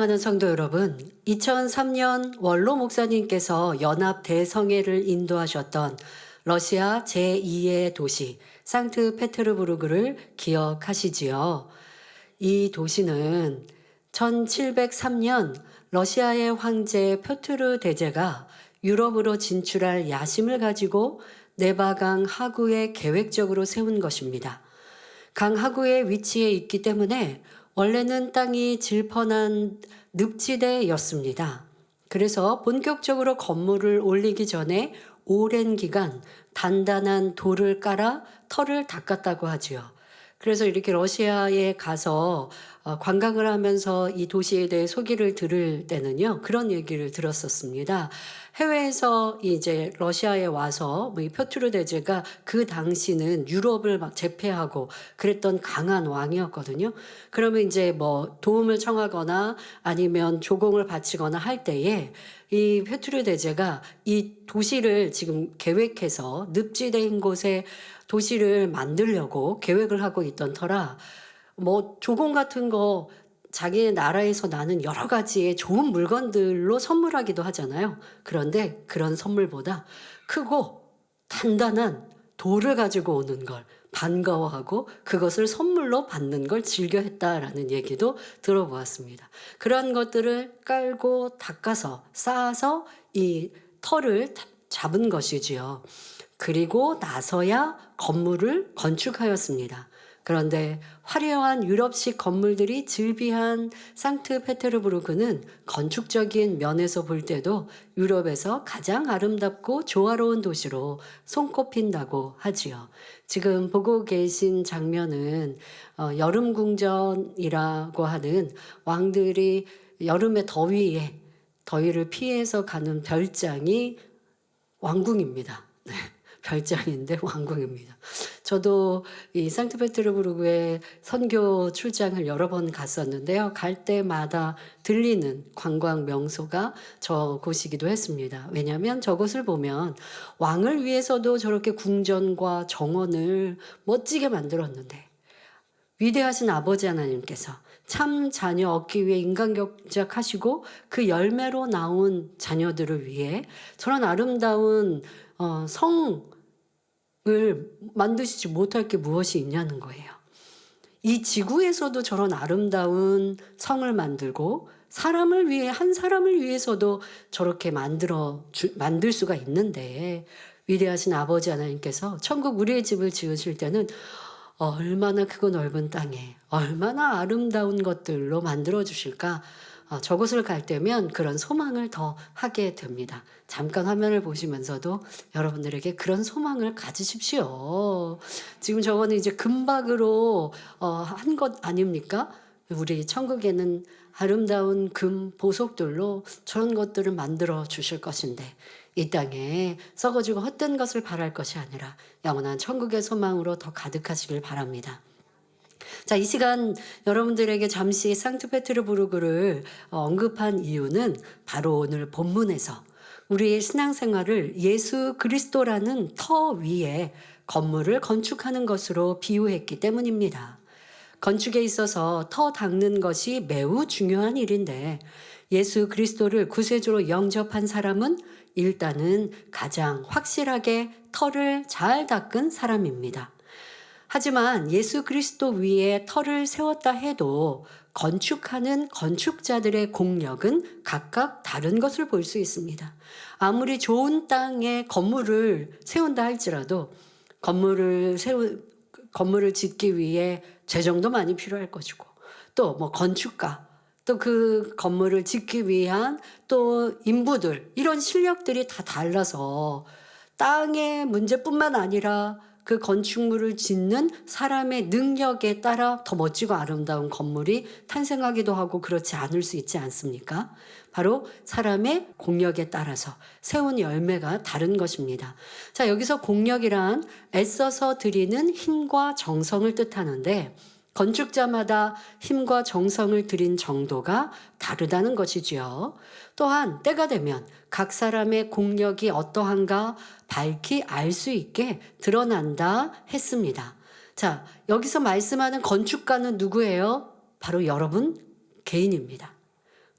사랑하는 성도 여러분, 2003년 원로 목사님께서 연합 대성회를 인도하셨던 러시아 제2의 도시 상트페테르부르크를 기억하시지요? 이 도시는 1703년 러시아의 황제 표트르 대제가 유럽으로 진출할 야심을 가지고 네바강 하구에 계획적으로 세운 것입니다. 강 하구의 위치에 있기 때문에 원래는 땅이 질펀한 늪지대였습니다. 그래서 본격적으로 건물을 올리기 전에 오랜 기간 단단한 돌을 깔아 터를 닦았다고 하지요. 그래서 이렇게 러시아에 가서 관광을 하면서 이 도시에 대해 소개를 들을 때는요, 그런 얘기를 들었었습니다. 해외에서 이제 러시아에 와서 이 표트르 대제가 그 당시는 유럽을 막 제패하고 그랬던 강한 왕이었거든요. 그러면 이제 뭐 도움을 청하거나 아니면 조공을 바치거나 할 때에 이 표트르 대제가 이 도시를 지금 계획해서 늪지대인 곳에 도시를 만들려고 계획을 하고 있던 터라 뭐 조공 같은 거 자기 나라에서 나는 여러 가지의 좋은 물건들로 선물하기도 하잖아요. 그런데 그런 선물보다 크고 단단한 돌을 가지고 오는 걸 반가워하고 그것을 선물로 받는 걸 즐겨했다라는 얘기도 들어보았습니다. 그러한 것들을 깔고 닦아서 쌓아서 이 터를 잡은 것이지요. 그리고 나서야 건물을 건축하였습니다. 그런데 화려한 유럽식 건물들이 즐비한 상트페테르부르크는 건축적인 면에서 볼 때도 유럽에서 가장 아름답고 조화로운 도시로 손꼽힌다고 하지요. 지금 보고 계신 장면은 여름 궁전이라고 하는 왕들이 여름의 더위를 피해서 가는 별장이 왕궁입니다. 네. 별장인데 왕궁입니다. 저도 이 상트페테르부르크에 선교 출장을 여러 번 갔었는데요. 갈 때마다 들리는 관광 명소가 저곳이기도 했습니다. 왜냐하면 저곳을 보면 왕을 위해서도 저렇게 궁전과 정원을 멋지게 만들었는데 위대하신 아버지 하나님께서 참 자녀 얻기 위해 인간격작하시고 그 열매로 나온 자녀들을 위해 저런 아름다운 성을 만드시지 못할 게 무엇이 있냐는 거예요. 이 지구에서도 저런 아름다운 성을 만들고 사람을 위해 한 사람을 위해서도 저렇게 만들 수가 있는데 위대하신 아버지 하나님께서 천국 우리의 집을 지으실 때는 얼마나 크고 넓은 땅에 얼마나 아름다운 것들로 만들어 주실까. 저곳을 갈 때면 그런 소망을 더 하게 됩니다. 잠깐 화면을 보시면서도 여러분들에게 그런 소망을 가지십시오. 지금 저거는 이제 금박으로 한 것 아닙니까? 우리 천국에는 아름다운 금 보석들로 저런 것들을 만들어 주실 것인데 이 땅에 썩어지고 헛된 것을 바랄 것이 아니라 영원한 천국의 소망으로 더 가득하시길 바랍니다. 자, 이 시간 여러분들에게 잠시 상트페테르부르크를 언급한 이유는 바로 오늘 본문에서 우리의 신앙생활을 예수 그리스도라는 터 위에 건물을 건축하는 것으로 비유했기 때문입니다. 건축에 있어서 터 닦는 것이 매우 중요한 일인데 예수 그리스도를 구세주로 영접한 사람은 일단은 가장 확실하게 터를 잘 닦은 사람입니다. 하지만 예수 그리스도 위에 터를 세웠다 해도 건축하는 건축자들의 공력은 각각 다른 것을 볼 수 있습니다. 아무리 좋은 땅에 건물을 세운다 할지라도 건물을 짓기 위해 재정도 많이 필요할 것이고 또 뭐 건축가 또 그 건물을 짓기 위한 또 인부들 이런 실력들이 다 달라서 땅의 문제뿐만 아니라 그 건축물을 짓는 사람의 능력에 따라 더 멋지고 아름다운 건물이 탄생하기도 하고 그렇지 않을 수 있지 않습니까? 바로 사람의 공력에 따라서 세운 열매가 다른 것입니다. 자, 여기서 공력이란 애써서 들이는 힘과 정성을 뜻하는데 건축자마다 힘과 정성을 들인 정도가 다르다는 것이지요. 또한 때가 되면 각 사람의 공력이 어떠한가 밝히 알 수 있게 드러난다 했습니다. 자, 여기서 말씀하는 건축가는 누구예요? 바로 여러분 개인입니다.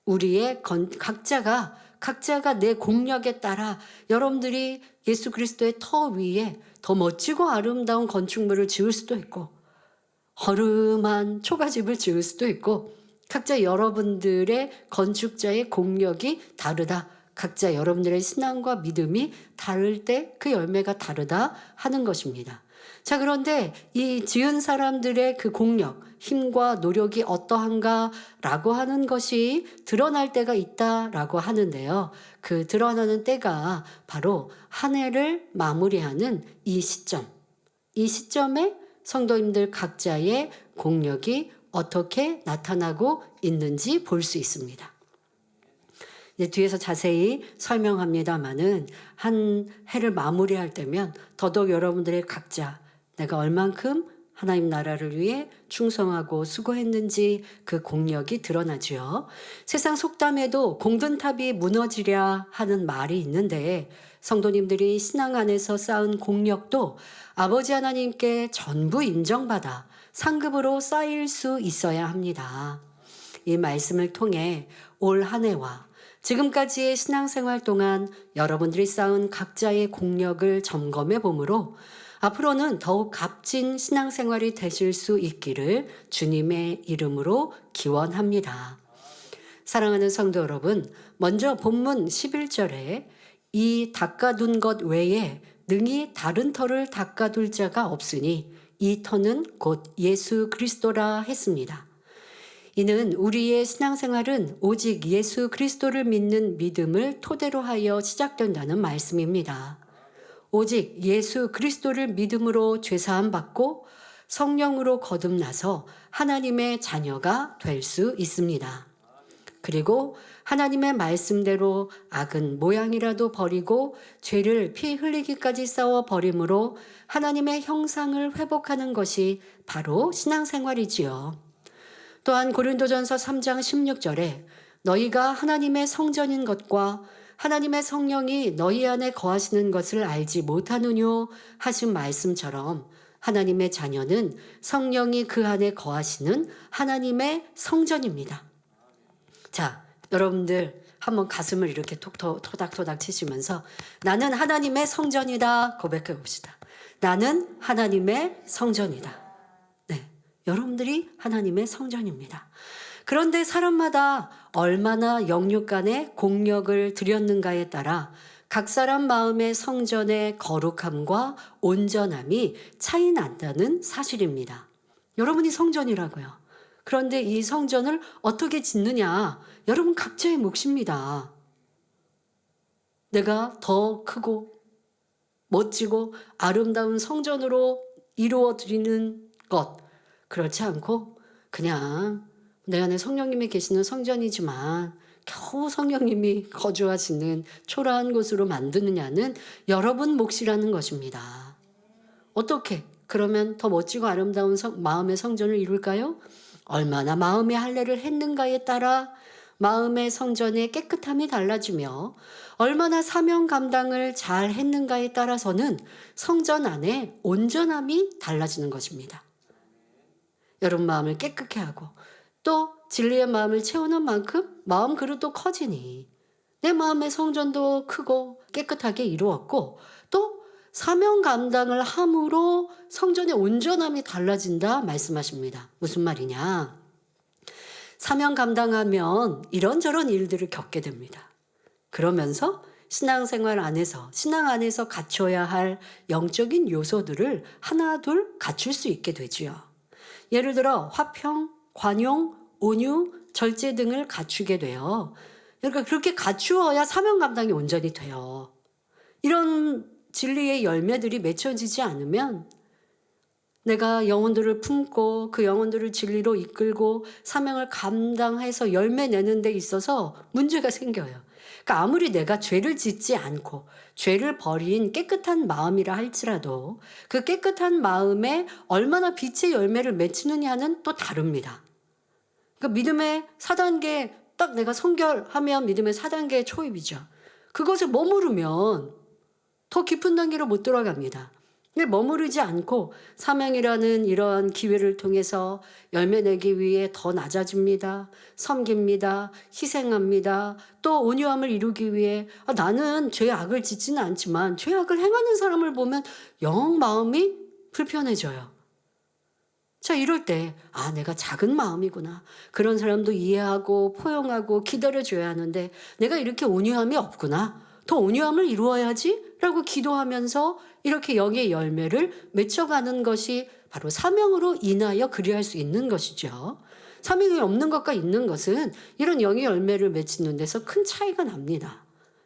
우리의 각자가 내 공력에 따라 여러분들이 예수 그리스도의 터 위에 더 멋지고 아름다운 건축물을 지을 수도 있고 허름한 초가집을 지을 수도 있고 각자 여러분들의 건축자의 공력이 다르다. 각자 여러분들의 신앙과 믿음이 다를 때 그 열매가 다르다 하는 것입니다. 자, 그런데 이 지은 사람들의 그 공력, 힘과 노력이 어떠한가라고 하는 것이 드러날 때가 있다라고 하는데요. 그 드러나는 때가 바로 한 해를 마무리하는 이 시점에 성도님들 각자의 공력이 어떻게 나타나고 있는지 볼 수 있습니다. 이제 뒤에서 자세히 설명합니다마는 한 해를 마무리할 때면 더더욱 여러분들의 각자 내가 얼만큼 하나님 나라를 위해 충성하고 수고했는지 그 공력이 드러나죠. 세상 속담에도 공든탑이 무너지랴 하는 말이 있는데 성도님들이 신앙 안에서 쌓은 공력도 아버지 하나님께 전부 인정받아 상급으로 쌓일 수 있어야 합니다. 이 말씀을 통해 올 한 해와 지금까지의 신앙생활 동안 여러분들이 쌓은 각자의 공력을 점검해 보므로 앞으로는 더욱 값진 신앙생활이 되실 수 있기를 주님의 이름으로 기원합니다. 사랑하는 성도 여러분, 먼저 본문 11절에 이 닦아둔 것 외에 능히 다른 터를 닦아둘 자가 없으니 이 터는 곧 예수 그리스도라 했습니다. 이는 우리의 신앙생활은 오직 예수 그리스도를 믿는 믿음을 토대로 하여 시작된다는 말씀입니다. 오직 예수 그리스도를 믿음으로 죄사함 받고 성령으로 거듭나서 하나님의 자녀가 될 수 있습니다. 그리고 하나님의 말씀대로 악은 모양이라도 버리고 죄를 피 흘리기까지 싸워 버림으로 하나님의 형상을 회복하는 것이 바로 신앙생활이지요. 또한 고린도전서 3장 16절에 너희가 하나님의 성전인 것과 하나님의 성령이 너희 안에 거하시는 것을 알지 못하느뇨 하신 말씀처럼 하나님의 자녀는 성령이 그 안에 거하시는 하나님의 성전입니다. 자, 여러분들 한번 가슴을 이렇게 토닥토닥 치시면서 나는 하나님의 성전이다 고백해 봅시다. 나는 하나님의 성전이다. 네, 여러분들이 하나님의 성전입니다. 그런데 사람마다 얼마나 영육간의 공력을 들였는가에 따라 각 사람 마음의 성전의 거룩함과 온전함이 차이 난다는 사실입니다. 여러분이 성전이라고요. 그런데 이 성전을 어떻게 짓느냐? 여러분 각자의 몫입니다. 내가 더 크고 멋지고 아름다운 성전으로 이루어 드리는 것, 그렇지 않고 그냥 내 안에 성령님이 계시는 성전이지만 겨우 성령님이 거주하시는 초라한 곳으로 만드느냐는 여러분 몫이라는 것입니다. 어떻게 그러면 더 멋지고 아름다운 마음의 성전을 이룰까요? 얼마나 마음의 할례를 했는가에 따라 마음의 성전의 깨끗함이 달라지며 얼마나 사명 감당을 잘 했는가에 따라서는 성전 안에 온전함이 달라지는 것입니다. 여러분 마음을 깨끗게 하고 또 진리의 마음을 채우는 만큼 마음 그릇도 커지니 내 마음의 성전도 크고 깨끗하게 이루었고 또 사명 감당을 함으로 성전의 온전함이 달라진다 말씀하십니다. 무슨 말이냐? 사명 감당하면 이런저런 일들을 겪게 됩니다. 그러면서 신앙생활 안에서 신앙 안에서 갖춰야 할 영적인 요소들을 하나둘 갖출 수 있게 되지요. 예를 들어 화평, 관용, 온유, 절제 등을 갖추게 돼요. 그러니까 그렇게 갖추어야 사명 감당이 온전히 돼요. 이런 진리의 열매들이 맺혀지지 않으면 내가 영혼들을 품고 그 영혼들을 진리로 이끌고 사명을 감당해서 열매 내는 데 있어서 문제가 생겨요. 그러니까 아무리 내가 죄를 짓지 않고 죄를 버린 깨끗한 마음이라 할지라도 그 깨끗한 마음에 얼마나 빛의 열매를 맺히느냐는 또 다릅니다. 그러니까 믿음의 4단계 딱 내가 성결하면 믿음의 4단계 초입이죠. 그것에 머무르면 더 깊은 단계로 못 들어갑니다. 근데 머무르지 않고 사명이라는 이런 기회를 통해서 열매 내기 위해 더 낮아집니다. 섬깁니다. 희생합니다. 또 온유함을 이루기 위해 나는 죄악을 짓지는 않지만 죄악을 행하는 사람을 보면 영 마음이 불편해져요. 자, 이럴 때, 내가 작은 마음이구나. 그런 사람도 이해하고 포용하고 기다려줘야 하는데 내가 이렇게 온유함이 없구나. 더 온유함을 이루어야지 라고 기도하면서 이렇게 영의 열매를 맺혀가는 것이 바로 사명으로 인하여 그리할 수 있는 것이죠. 사명이 없는 것과 있는 것은 이런 영의 열매를 맺는 데서 큰 차이가 납니다.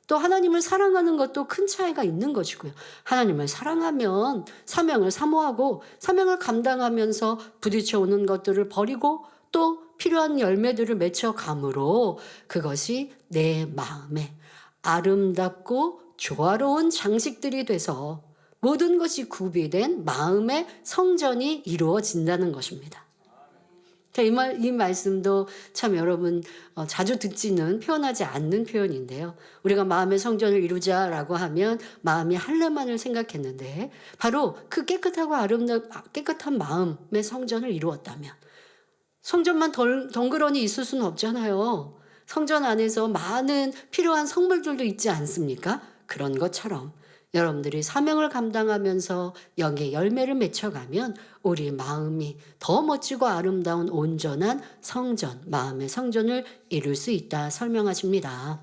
또 하나님을 사랑하는 것도 큰 차이가 있는 것이고요. 하나님을 사랑하면 사명을 사모하고 사명을 감당하면서 부딪혀 오는 것들을 버리고 또 필요한 열매들을 맺혀감으로 그것이 내 마음에 아름답고 조화로운 장식들이 돼서 모든 것이 구비된 마음의 성전이 이루어진다는 것입니다. 자, 이 말씀도 참 여러분 자주 듣지는 표현하지 않는 표현인데요. 우리가 마음의 성전을 이루자라고 하면 마음이 할례만을 생각했는데 바로 그 깨끗하고 깨끗한 마음의 성전을 이루었다면 성전만 덩그러니 있을 수는 없잖아요. 성전 안에서 많은 필요한 성물들도 있지 않습니까? 그런 것처럼 여러분들이 사명을 감당하면서 영의 열매를 맺혀가면 우리 마음이 더 멋지고 아름다운 온전한 성전, 마음의 성전을 이룰 수 있다 설명하십니다.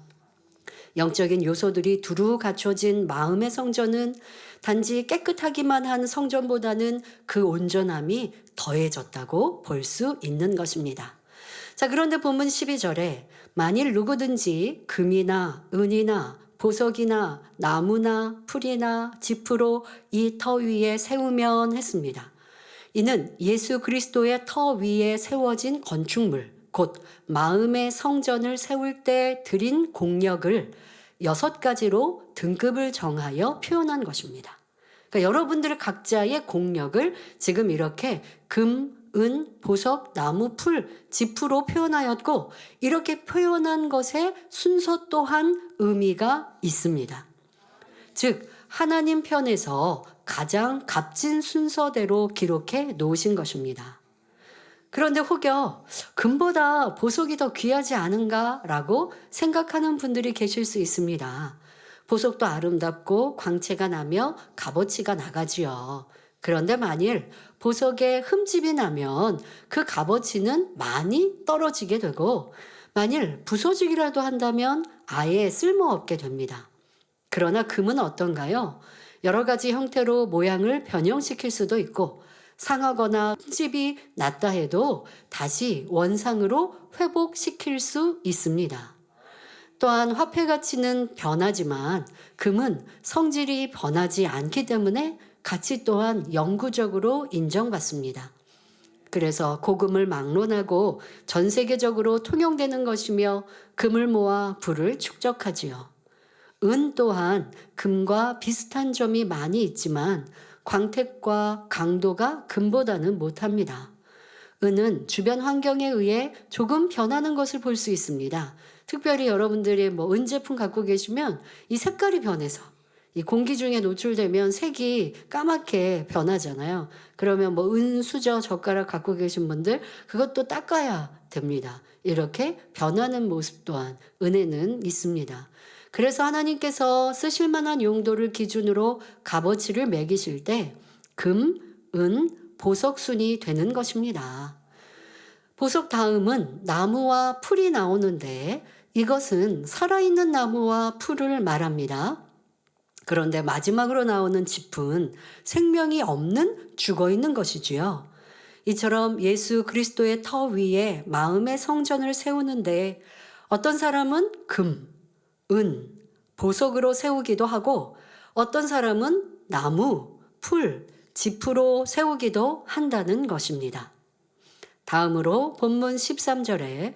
영적인 요소들이 두루 갖춰진 마음의 성전은 단지 깨끗하기만 한 성전보다는 그 온전함이 더해졌다고 볼 수 있는 것입니다. 자, 그런데 본문 12절에 만일 누구든지 금이나 은이나 보석이나 나무나 풀이나 짚으로 이 터 위에 세우면 했습니다. 이는 예수 그리스도의 터 위에 세워진 건축물, 곧 마음의 성전을 세울 때 드린 공력을 6가지로 등급을 정하여 표현한 것입니다. 그러니까 여러분들 각자의 공력을 지금 이렇게 금, 은, 보석, 나무, 풀, 짚으로 표현하였고 이렇게 표현한 것의 순서 또한 의미가 있습니다. 즉 하나님 편에서 가장 값진 순서대로 기록해 놓으신 것입니다. 그런데 혹여 금보다 보석이 더 귀하지 않은가 라고 생각하는 분들이 계실 수 있습니다. 보석도 아름답고 광채가 나며 값어치가 나가지요. 그런데 만일 보석에 흠집이 나면 그 값어치는 많이 떨어지게 되고 만일 부서지기라도 한다면 아예 쓸모없게 됩니다. 그러나 금은 어떤가요? 여러 가지 형태로 모양을 변형시킬 수도 있고 상하거나 흠집이 났다 해도 다시 원상으로 회복시킬 수 있습니다. 또한 화폐 가치는 변하지만 금은 성질이 변하지 않기 때문에 가치 또한 영구적으로 인정받습니다. 그래서 고금을 막론하고 전 세계적으로 통용되는 것이며 금을 모아 부를 축적하지요. 은 또한 금과 비슷한 점이 많이 있지만 광택과 강도가 금보다는 못합니다. 은은 주변 환경에 의해 조금 변하는 것을 볼 수 있습니다. 특별히 여러분들이 은 제품 갖고 계시면 이 색깔이 변해서 이 공기 중에 노출되면 색이 까맣게 변하잖아요. 그러면 은수저 젓가락 갖고 계신 분들 그것도 닦아야 됩니다. 이렇게 변하는 모습 또한 은에는 있습니다. 그래서 하나님께서 쓰실 만한 용도를 기준으로 값어치를 매기실 때 금, 은, 보석 순이 되는 것입니다. 보석 다음은 나무와 풀이 나오는데 이것은 살아있는 나무와 풀을 말합니다. 그런데 마지막으로 나오는 짚은 생명이 없는 죽어있는 것이지요. 이처럼 예수 그리스도의 터 위에 마음의 성전을 세우는데 어떤 사람은 금, 은, 보석으로 세우기도 하고 어떤 사람은 나무, 풀, 짚으로 세우기도 한다는 것입니다. 다음으로 본문 13절에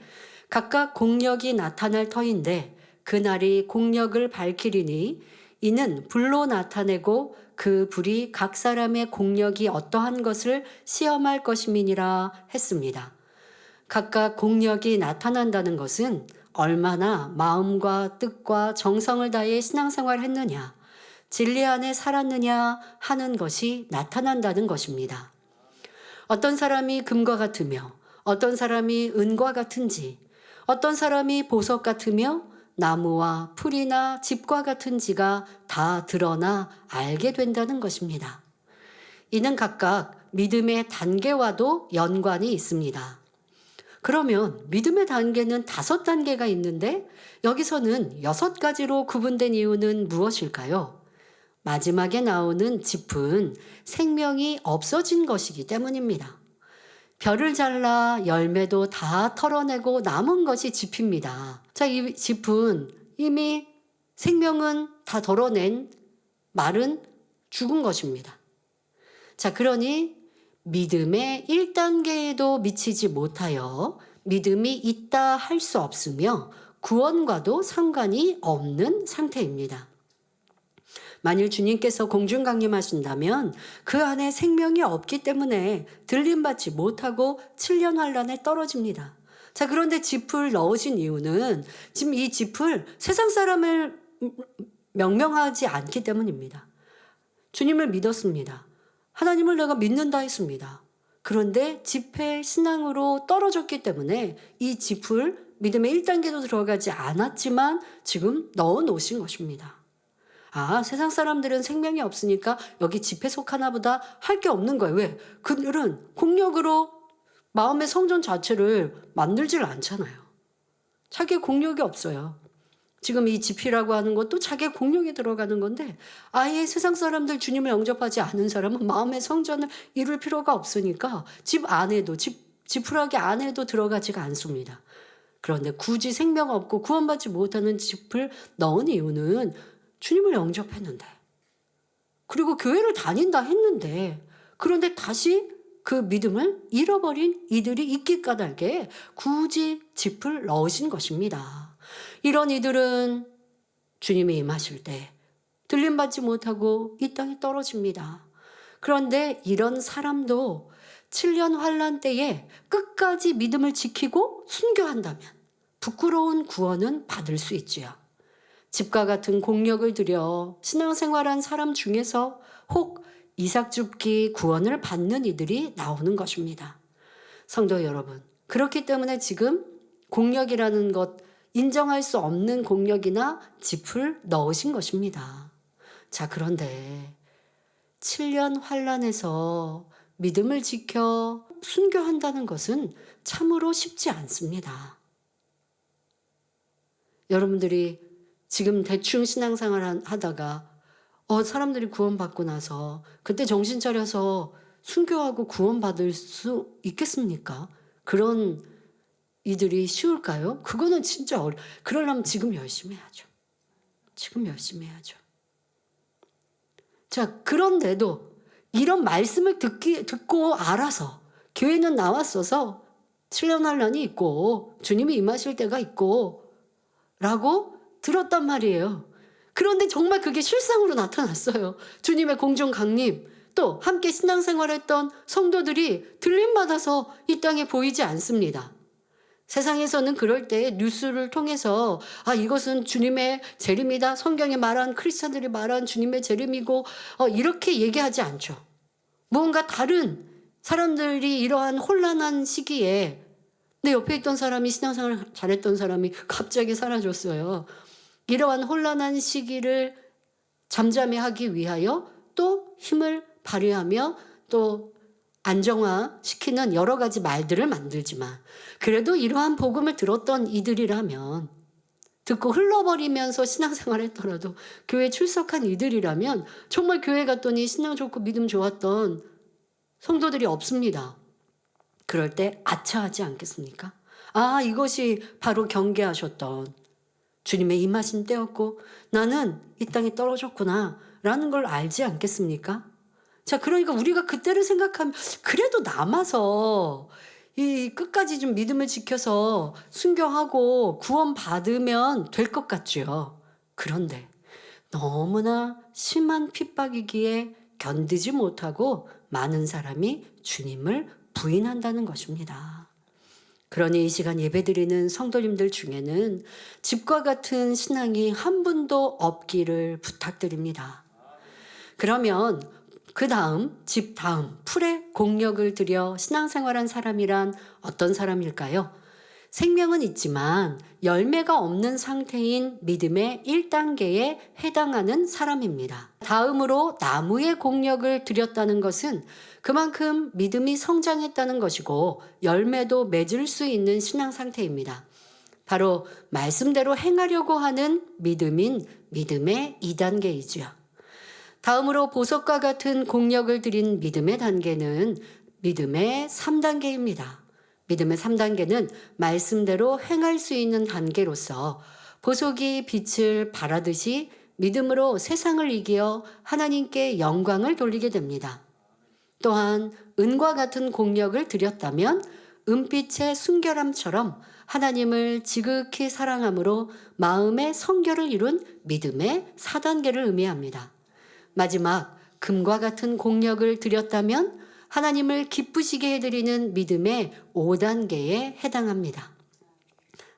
각각 공력이 나타날 터인데 그날이 공력을 밝히리니 이는 불로 나타내고 그 불이 각 사람의 공력이 어떠한 것을 시험할 것임이니라 했습니다. 각각 공력이 나타난다는 것은 얼마나 마음과 뜻과 정성을 다해 신앙생활을 했느냐, 진리 안에 살았느냐 하는 것이 나타난다는 것입니다. 어떤 사람이 금과 같으며 어떤 사람이 은과 같은지, 어떤 사람이 보석 같으며 나무와 풀이나 집과 같은지가 다 드러나 알게 된다는 것입니다. 이는 각각 믿음의 단계와도 연관이 있습니다. 그러면 믿음의 단계는 5단계가 있는데 여기서는 6가지로 구분된 이유는 무엇일까요? 마지막에 나오는 짚은 생명이 없어진 것이기 때문입니다. 벼를 잘라 열매도 다 털어내고 남은 것이 짚입니다. 자, 이 짚은 이미 생명은 다 덜어낸 말은 죽은 것입니다. 자, 그러니 믿음의 1단계에도 미치지 못하여 믿음이 있다 할 수 없으며 구원과도 상관이 없는 상태입니다. 만일 주님께서 공중 강림하신다면 그 안에 생명이 없기 때문에 들림받지 못하고 7년 환란에 떨어집니다. 자, 그런데 짚을 넣으신 이유는 지금 이 짚을 세상 사람을 명명하지 않기 때문입니다. 주님을 믿었습니다. 하나님을 내가 믿는다 했습니다. 그런데 짚의 신앙으로 떨어졌기 때문에 이 짚을 믿음의 1단계도 들어가지 않았지만 지금 넣어 놓으신 것입니다. 아, 세상 사람들은 생명이 없으니까 여기 짚에 속하나 보다 할 게 없는 거예요. 왜? 그들은 공력으로 마음의 성전 자체를 만들질 않잖아요. 자기의 공력이 없어요. 지금 이 짚이라고 하는 것도 자기의 공력이 들어가는 건데 아예 세상 사람들 주님을 영접하지 않은 사람은 마음의 성전을 이룰 필요가 없으니까 집 안에도 지푸라기 안에도 들어가지가 않습니다. 그런데 굳이 생명 없고 구원받지 못하는 짚을 넣은 이유는 주님을 영접했는데 그리고 교회를 다닌다 했는데 그런데 다시 그 믿음을 잃어버린 이들이 있기 까닭에 굳이 짚을 넣으신 것입니다. 이런 이들은 주님이 임하실 때 들림받지 못하고 이 땅에 떨어집니다. 그런데 이런 사람도 7년 환란 때에 끝까지 믿음을 지키고 순교한다면 부끄러운 구원은 받을 수 있지요. 집과 같은 공력을 들여 신앙생활한 사람 중에서 혹 이삭줍기 구원을 받는 이들이 나오는 것입니다. 성도 여러분, 그렇기 때문에 지금 공력이라는 것, 인정할 수 없는 공력이나 짚을 넣으신 것입니다. 자, 그런데 7년 환란에서 믿음을 지켜 순교한다는 것은 참으로 쉽지 않습니다. 여러분들이 지금 대충 신앙생활 하다가 사람들이 구원받고 나서 그때 정신 차려서 순교하고 구원받을 수 있겠습니까? 그런 이들이 쉬울까요? 그거는 진짜 그러려면 지금 열심히 해야죠. 지금 열심히 해야죠. 자, 그런데도 이런 말씀을 듣고 알아서 교회는 나왔어서 7년 환란이 있고 주님이 임하실 때가 있고 라고 들었단 말이에요. 그런데 정말 그게 실상으로 나타났어요. 주님의 공중 강림, 또 함께 신앙생활했던 성도들이 들림받아서 이 땅에 보이지 않습니다. 세상에서는 그럴 때 뉴스를 통해서 이것은 주님의 재림이다. 성경에 말한 크리스찬들이 말한 주님의 재림이고 이렇게 얘기하지 않죠. 무언가 다른 사람들이 이러한 혼란한 시기에 내 옆에 있던 사람이 신앙생활 잘했던 사람이 갑자기 사라졌어요. 이러한 혼란한 시기를 잠잠히 하기 위하여 또 힘을 발휘하며 또 안정화시키는 여러 가지 말들을 만들지만 그래도 이러한 복음을 들었던 이들이라면 듣고 흘러버리면서 신앙생활 했더라도 교회 출석한 이들이라면 정말 교회 갔더니 신앙 좋고 믿음 좋았던 성도들이 없습니다. 그럴 때 아차하지 않겠습니까? 이것이 바로 경계하셨던 주님의 임하신 때였고 나는 이 땅에 떨어졌구나 라는 걸 알지 않겠습니까? 자, 그러니까 우리가 그때를 생각하면 그래도 남아서 이 끝까지 좀 믿음을 지켜서 순교하고 구원받으면 될 것 같죠. 그런데 너무나 심한 핍박이기에 견디지 못하고 많은 사람이 주님을 부인한다는 것입니다. 그러니 이 시간 예배드리는 성도님들 중에는 집과 같은 신앙이 한 분도 없기를 부탁드립니다. 그러면 그 다음, 집 다음, 풀에 공력을 들여 신앙생활한 사람이란 어떤 사람일까요? 생명은 있지만 열매가 없는 상태인 믿음의 1단계에 해당하는 사람입니다. 다음으로 나무의 공력을 들였다는 것은 그만큼 믿음이 성장했다는 것이고 열매도 맺을 수 있는 신앙 상태입니다. 바로 말씀대로 행하려고 하는 믿음인 믿음의 2단계이지요. 다음으로 보석과 같은 공력을 들인 믿음의 단계는 믿음의 3단계입니다. 믿음의 3단계는 말씀대로 행할 수 있는 단계로서 보석이 빛을 발하듯이 믿음으로 세상을 이기어 하나님께 영광을 돌리게 됩니다. 또한 은과 같은 공력을 들였다면 은빛의 순결함처럼 하나님을 지극히 사랑함으로 마음의 성결을 이룬 믿음의 4단계를 의미합니다. 마지막 금과 같은 공력을 들였다면 하나님을 기쁘시게 해드리는 믿음의 5단계에 해당합니다.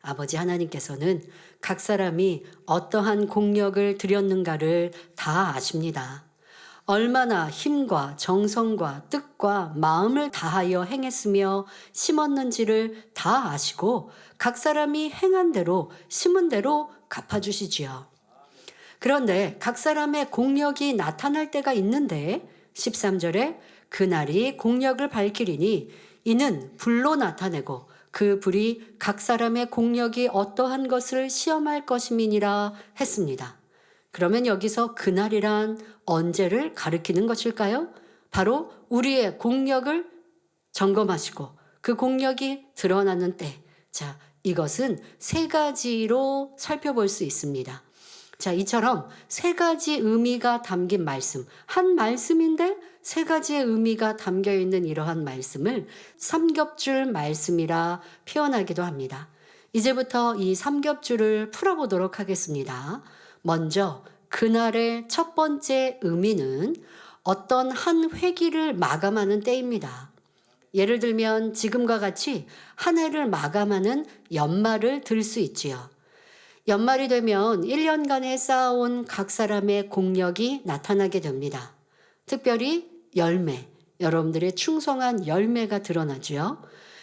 아버지 하나님께서는 각 사람이 어떠한 공력을 들였는가를 다 아십니다. 얼마나 힘과 정성과 뜻과 마음을 다하여 행했으며 심었는지를 다 아시고 각 사람이 행한 대로 심은 대로 갚아주시지요. 그런데 각 사람의 공력이 나타날 때가 있는데 13절에 그날이 공력을 밝히리니 이는 불로 나타내고 그 불이 각 사람의 공력이 어떠한 것을 시험할 것임이니라 했습니다. 그러면 여기서 그날이란 언제를 가리키는 것일까요? 바로 우리의 공력을 점검하시고 그 공력이 드러나는 때. 자, 이것은 3가지로 살펴볼 수 있습니다. 자, 이처럼 3가지 의미가 담긴 말씀, 한 말씀인데 3가지의 의미가 담겨 있는 이러한 말씀을 삼겹줄 말씀이라 표현하기도 합니다. 이제부터 이 삼겹줄을 풀어보도록 하겠습니다. 먼저 그날의 첫 번째 의미는 어떤 한 회기를 마감하는 때입니다. 예를 들면 지금과 같이 한 해를 마감하는 연말을 들 수 있지요. 연말이 되면 1년간에 쌓아온 각 사람의 공력이 나타나게 됩니다. 특별히 열매, 여러분들의 충성한 열매가 드러나죠.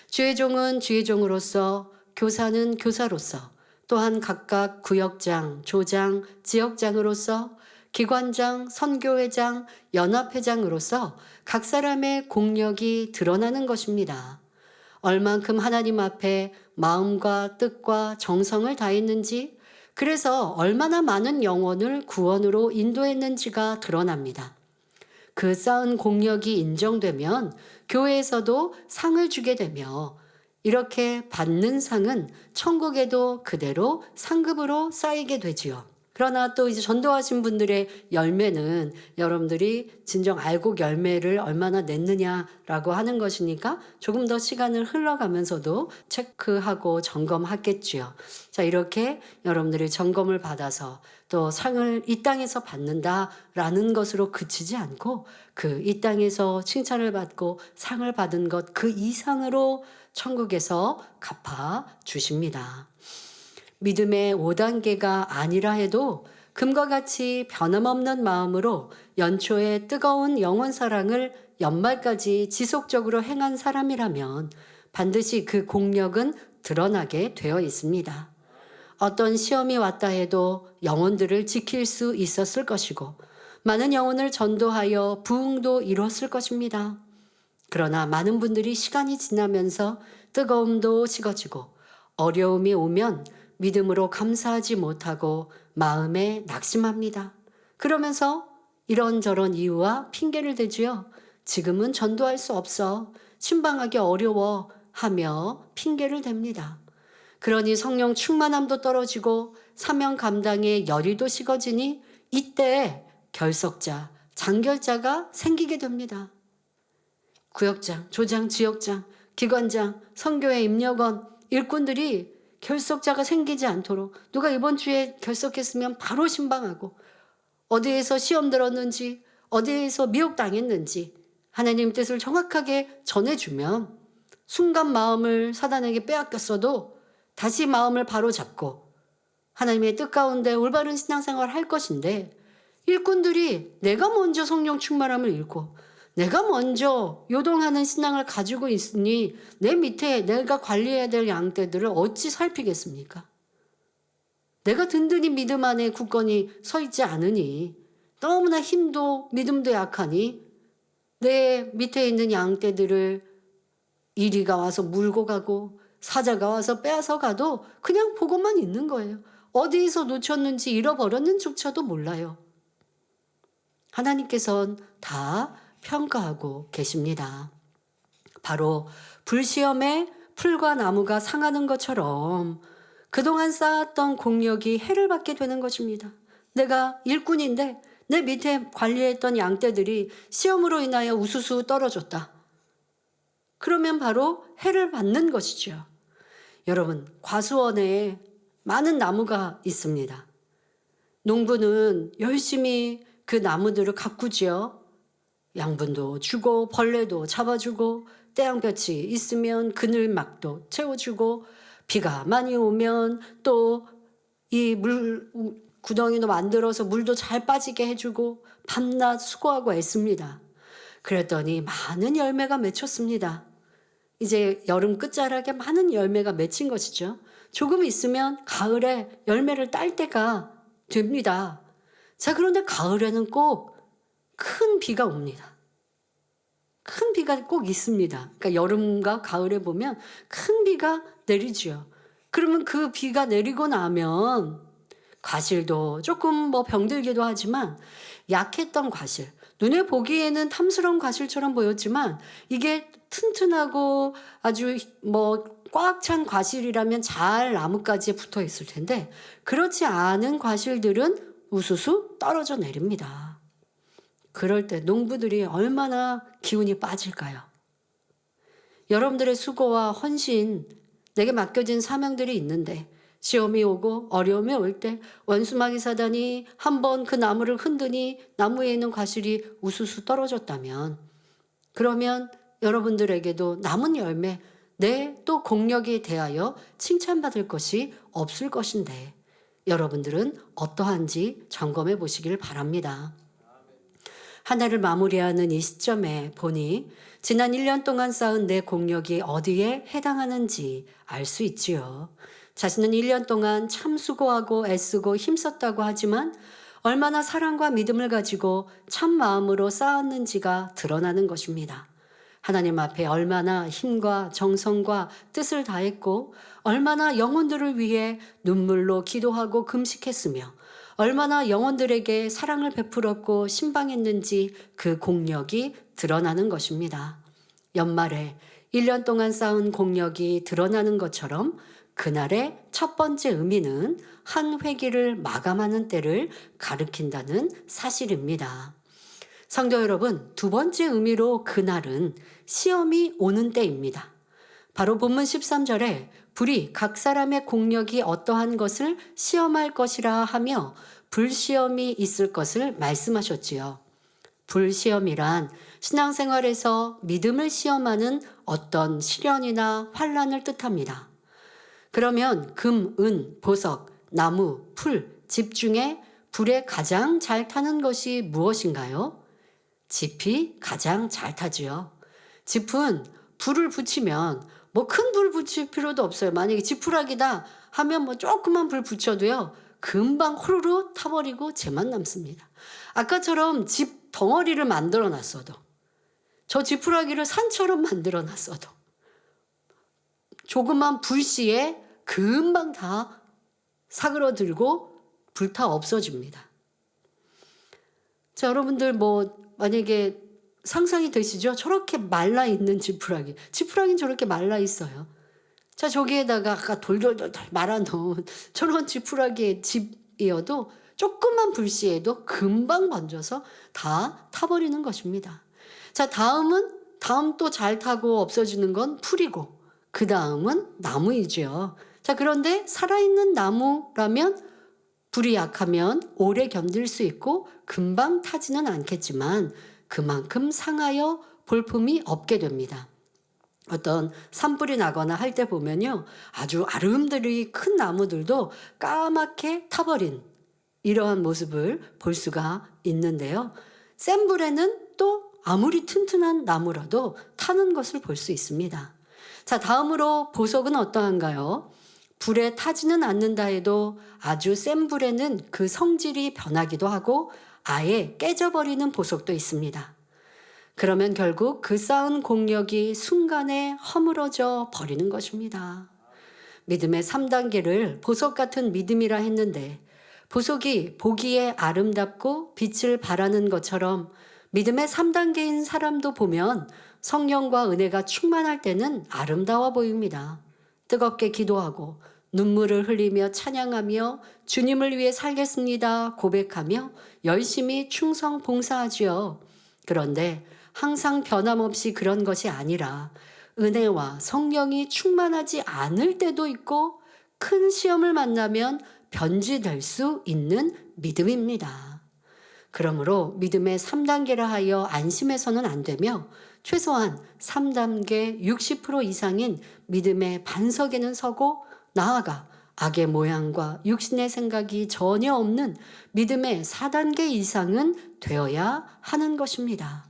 주의 종은 주의 종으로서, 교사는 교사로서, 또한 각각 구역장, 조장, 지역장으로서, 기관장, 선교회장, 연합회장으로서 각 사람의 공력이 드러나는 것입니다. 얼만큼 하나님 앞에 마음과 뜻과 정성을 다했는지, 그래서 얼마나 많은 영혼을 구원으로 인도했는지가 드러납니다. 그 쌓은 공력이 인정되면 교회에서도 상을 주게 되며 이렇게 받는 상은 천국에도 그대로 상급으로 쌓이게 되지요. 그러나 또 이제 전도하신 분들의 열매는 여러분들이 진정 알곡 열매를 얼마나 냈느냐라고 하는 것이니까 조금 더 시간을 흘러가면서도 체크하고 점검하겠지요. 자, 이렇게 여러분들이 점검을 받아서 또 상을 이 땅에서 받는다라는 것으로 그치지 않고 그 이 땅에서 칭찬을 받고 상을 받은 것 그 이상으로 천국에서 갚아 주십니다. 믿음의 5단계가 아니라 해도 금과 같이 변함없는 마음으로 연초의 뜨거운 영혼 사랑을 연말까지 지속적으로 행한 사람이라면 반드시 그 공력은 드러나게 되어 있습니다. 어떤 시험이 왔다 해도 영혼들을 지킬 수 있었을 것이고 많은 영혼을 전도하여 부흥도 이뤘을 것입니다. 그러나 많은 분들이 시간이 지나면서 뜨거움도 식어지고 어려움이 오면 믿음으로 감사하지 못하고 마음에 낙심합니다. 그러면서 이런저런 이유와 핑계를 대지요. 지금은 전도할 수 없어. 신방하기 어려워 하며 핑계를 댑니다. 그러니 성령 충만함도 떨어지고 사명 감당의 열의도 식어지니 이때 결석자, 장결자가 생기게 됩니다. 구역장, 조장, 지역장, 기관장, 선교회 임력원, 일꾼들이 결석자가 생기지 않도록 누가 이번 주에 결석했으면 바로 신방하고 어디에서 시험 들었는지 어디에서 미혹당했는지 하나님 뜻을 정확하게 전해주면 순간 마음을 사단에게 빼앗겼어도 다시 마음을 바로잡고 하나님의 뜻 가운데 올바른 신앙생활을 할 것인데 일꾼들이 내가 먼저 성령 충만함을 잃고 내가 먼저 요동하는 신앙을 가지고 있으니 내 밑에 내가 관리해야 될 양떼들을 어찌 살피겠습니까? 내가 든든히 믿음 안에 굳건히 서 있지 않으니 너무나 힘도 믿음도 약하니 내 밑에 있는 양떼들을 이리가 와서 물고 가고 사자가 와서 빼앗아 가도 그냥 보고만 있는 거예요. 어디서 놓쳤는지 잃어버렸는지조차도 몰라요. 하나님께서는 다 평가하고 계십니다. 바로 불시험에 풀과 나무가 상하는 것처럼 그동안 쌓았던 공력이 해를 받게 되는 것입니다. 내가 일꾼인데 내 밑에 관리했던 양떼들이 시험으로 인하여 우수수 떨어졌다. 그러면 바로 해를 받는 것이죠. 여러분, 과수원에 많은 나무가 있습니다. 농부는 열심히 그 나무들을 가꾸지요. 양분도 주고 벌레도 잡아주고 태양볕이 있으면 그늘막도 채워주고 비가 많이 오면 또 이 물 구덩이도 만들어서 물도 잘 빠지게 해주고 밤낮 수고하고 애씁니다. 그랬더니 많은 열매가 맺혔습니다. 이제 여름 끝자락에 많은 열매가 맺힌 것이죠. 조금 있으면 가을에 열매를 딸 때가 됩니다. 자, 그런데 가을에는 꼭 큰 비가 옵니다. 큰 비가 꼭 있습니다. 그러니까 여름과 가을에 보면 큰 비가 내리죠. 그러면 그 비가 내리고 나면 과실도 조금 뭐 병들기도 하지만 약했던 과실, 눈에 보기에는 탐스러운 과실처럼 보였지만 이게 튼튼하고 아주 뭐 꽉 찬 과실이라면 잘 나뭇가지에 붙어 있을 텐데 그렇지 않은 과실들은 우수수 떨어져 내립니다. 그럴 때 농부들이 얼마나 기운이 빠질까요? 여러분들의 수고와 헌신, 내게 맡겨진 사명들이 있는데 시험이 오고 어려움이 올 때 원수마귀 사단이 한번 그 나무를 흔드니 나무에 있는 과실이 우수수 떨어졌다면 그러면 여러분들에게도 남은 열매, 내 또 공력에 대하여 칭찬받을 것이 없을 것인데 여러분들은 어떠한지 점검해 보시길 바랍니다. 한 해를 마무리하는 이 시점에 보니 지난 1년 동안 쌓은 내 공력이 어디에 해당하는지 알 수 있지요. 자신은 1년 동안 참 수고하고 애쓰고 힘썼다고 하지만 얼마나 사랑과 믿음을 가지고 참 마음으로 쌓았는지가 드러나는 것입니다. 하나님 앞에 얼마나 힘과 정성과 뜻을 다했고 얼마나 영혼들을 위해 눈물로 기도하고 금식했으며 얼마나 영혼들에게 사랑을 베풀었고 신방했는지 그 공력이 드러나는 것입니다. 연말에 1년 동안 쌓은 공력이 드러나는 것처럼 그날의 첫 번째 의미는 한 회기를 마감하는 때를 가리킨다는 사실입니다. 성도 여러분, 두 번째 의미로 그날은 시험이 오는 때입니다. 바로 본문 13절에 불이 각 사람의 공력이 어떠한 것을 시험할 것이라 하며 불시험이 있을 것을 말씀하셨지요. 불시험이란 신앙생활에서 믿음을 시험하는 어떤 시련이나 환난을 뜻합니다. 그러면 금, 은, 보석, 나무, 풀, 집 중에 불에 가장 잘 타는 것이 무엇인가요? 짚이 가장 잘 타지요. 짚은 불을 붙이면 뭐 큰 불 붙일 필요도 없어요. 만약에 지푸라기다 하면 뭐 조그만 불 붙여도요. 금방 호로로 타버리고 재만 남습니다. 아까처럼 집 덩어리를 만들어 놨어도 저 지푸라기를 산처럼 만들어 놨어도 조그만 불씨에 금방 다 사그러들고 불타 없어집니다. 자, 여러분들 뭐 만약에 상상이 되시죠? 저렇게 말라 있는 지푸라기. 지푸라기는 저렇게 말라 있어요. 자, 저기에다가 아까 돌돌돌 말아 놓은 저런 지푸라기의 집이어도 조그만 불씨에도 금방 번져서 다 타버리는 것입니다. 자, 다음 또 잘 타고 없어지는 건 풀이고 그 다음은 나무이죠. 자, 그런데 살아있는 나무라면 불이 약하면 오래 견딜 수 있고 금방 타지는 않겠지만 그만큼 상하여 볼품이 없게 됩니다. 어떤 산불이 나거나 할 때 보면요. 아주 아름드리 큰 나무들도 까맣게 타버린 이러한 모습을 볼 수가 있는데요. 센 불에는 또 아무리 튼튼한 나무라도 타는 것을 볼 수 있습니다. 자, 다음으로 보석은 어떠한가요? 불에 타지는 않는다 해도 아주 센 불에는 그 성질이 변하기도 하고 아예 깨져버리는 보석도 있습니다. 그러면 결국 그 쌓은 공력이 순간에 허물어져 버리는 것입니다. 믿음의 3단계를 보석 같은 믿음이라 했는데 보석이 보기에 아름답고 빛을 발하는 것처럼 믿음의 3단계인 사람도 보면 성령과 은혜가 충만할 때는 아름다워 보입니다. 뜨겁게 기도하고 눈물을 흘리며 찬양하며 주님을 위해 살겠습니다 고백하며 열심히 충성 봉사하지요. 그런데 항상 변함없이 그런 것이 아니라 은혜와 성령이 충만하지 않을 때도 있고 큰 시험을 만나면 변질될 수 있는 믿음입니다. 그러므로 믿음의 3단계라 하여 안심해서는 안 되며 최소한 3단계 60% 이상인 믿음의 반석에는 서고 나아가 악의 모양과 육신의 생각이 전혀 없는 믿음의 4단계 이상은 되어야 하는 것입니다.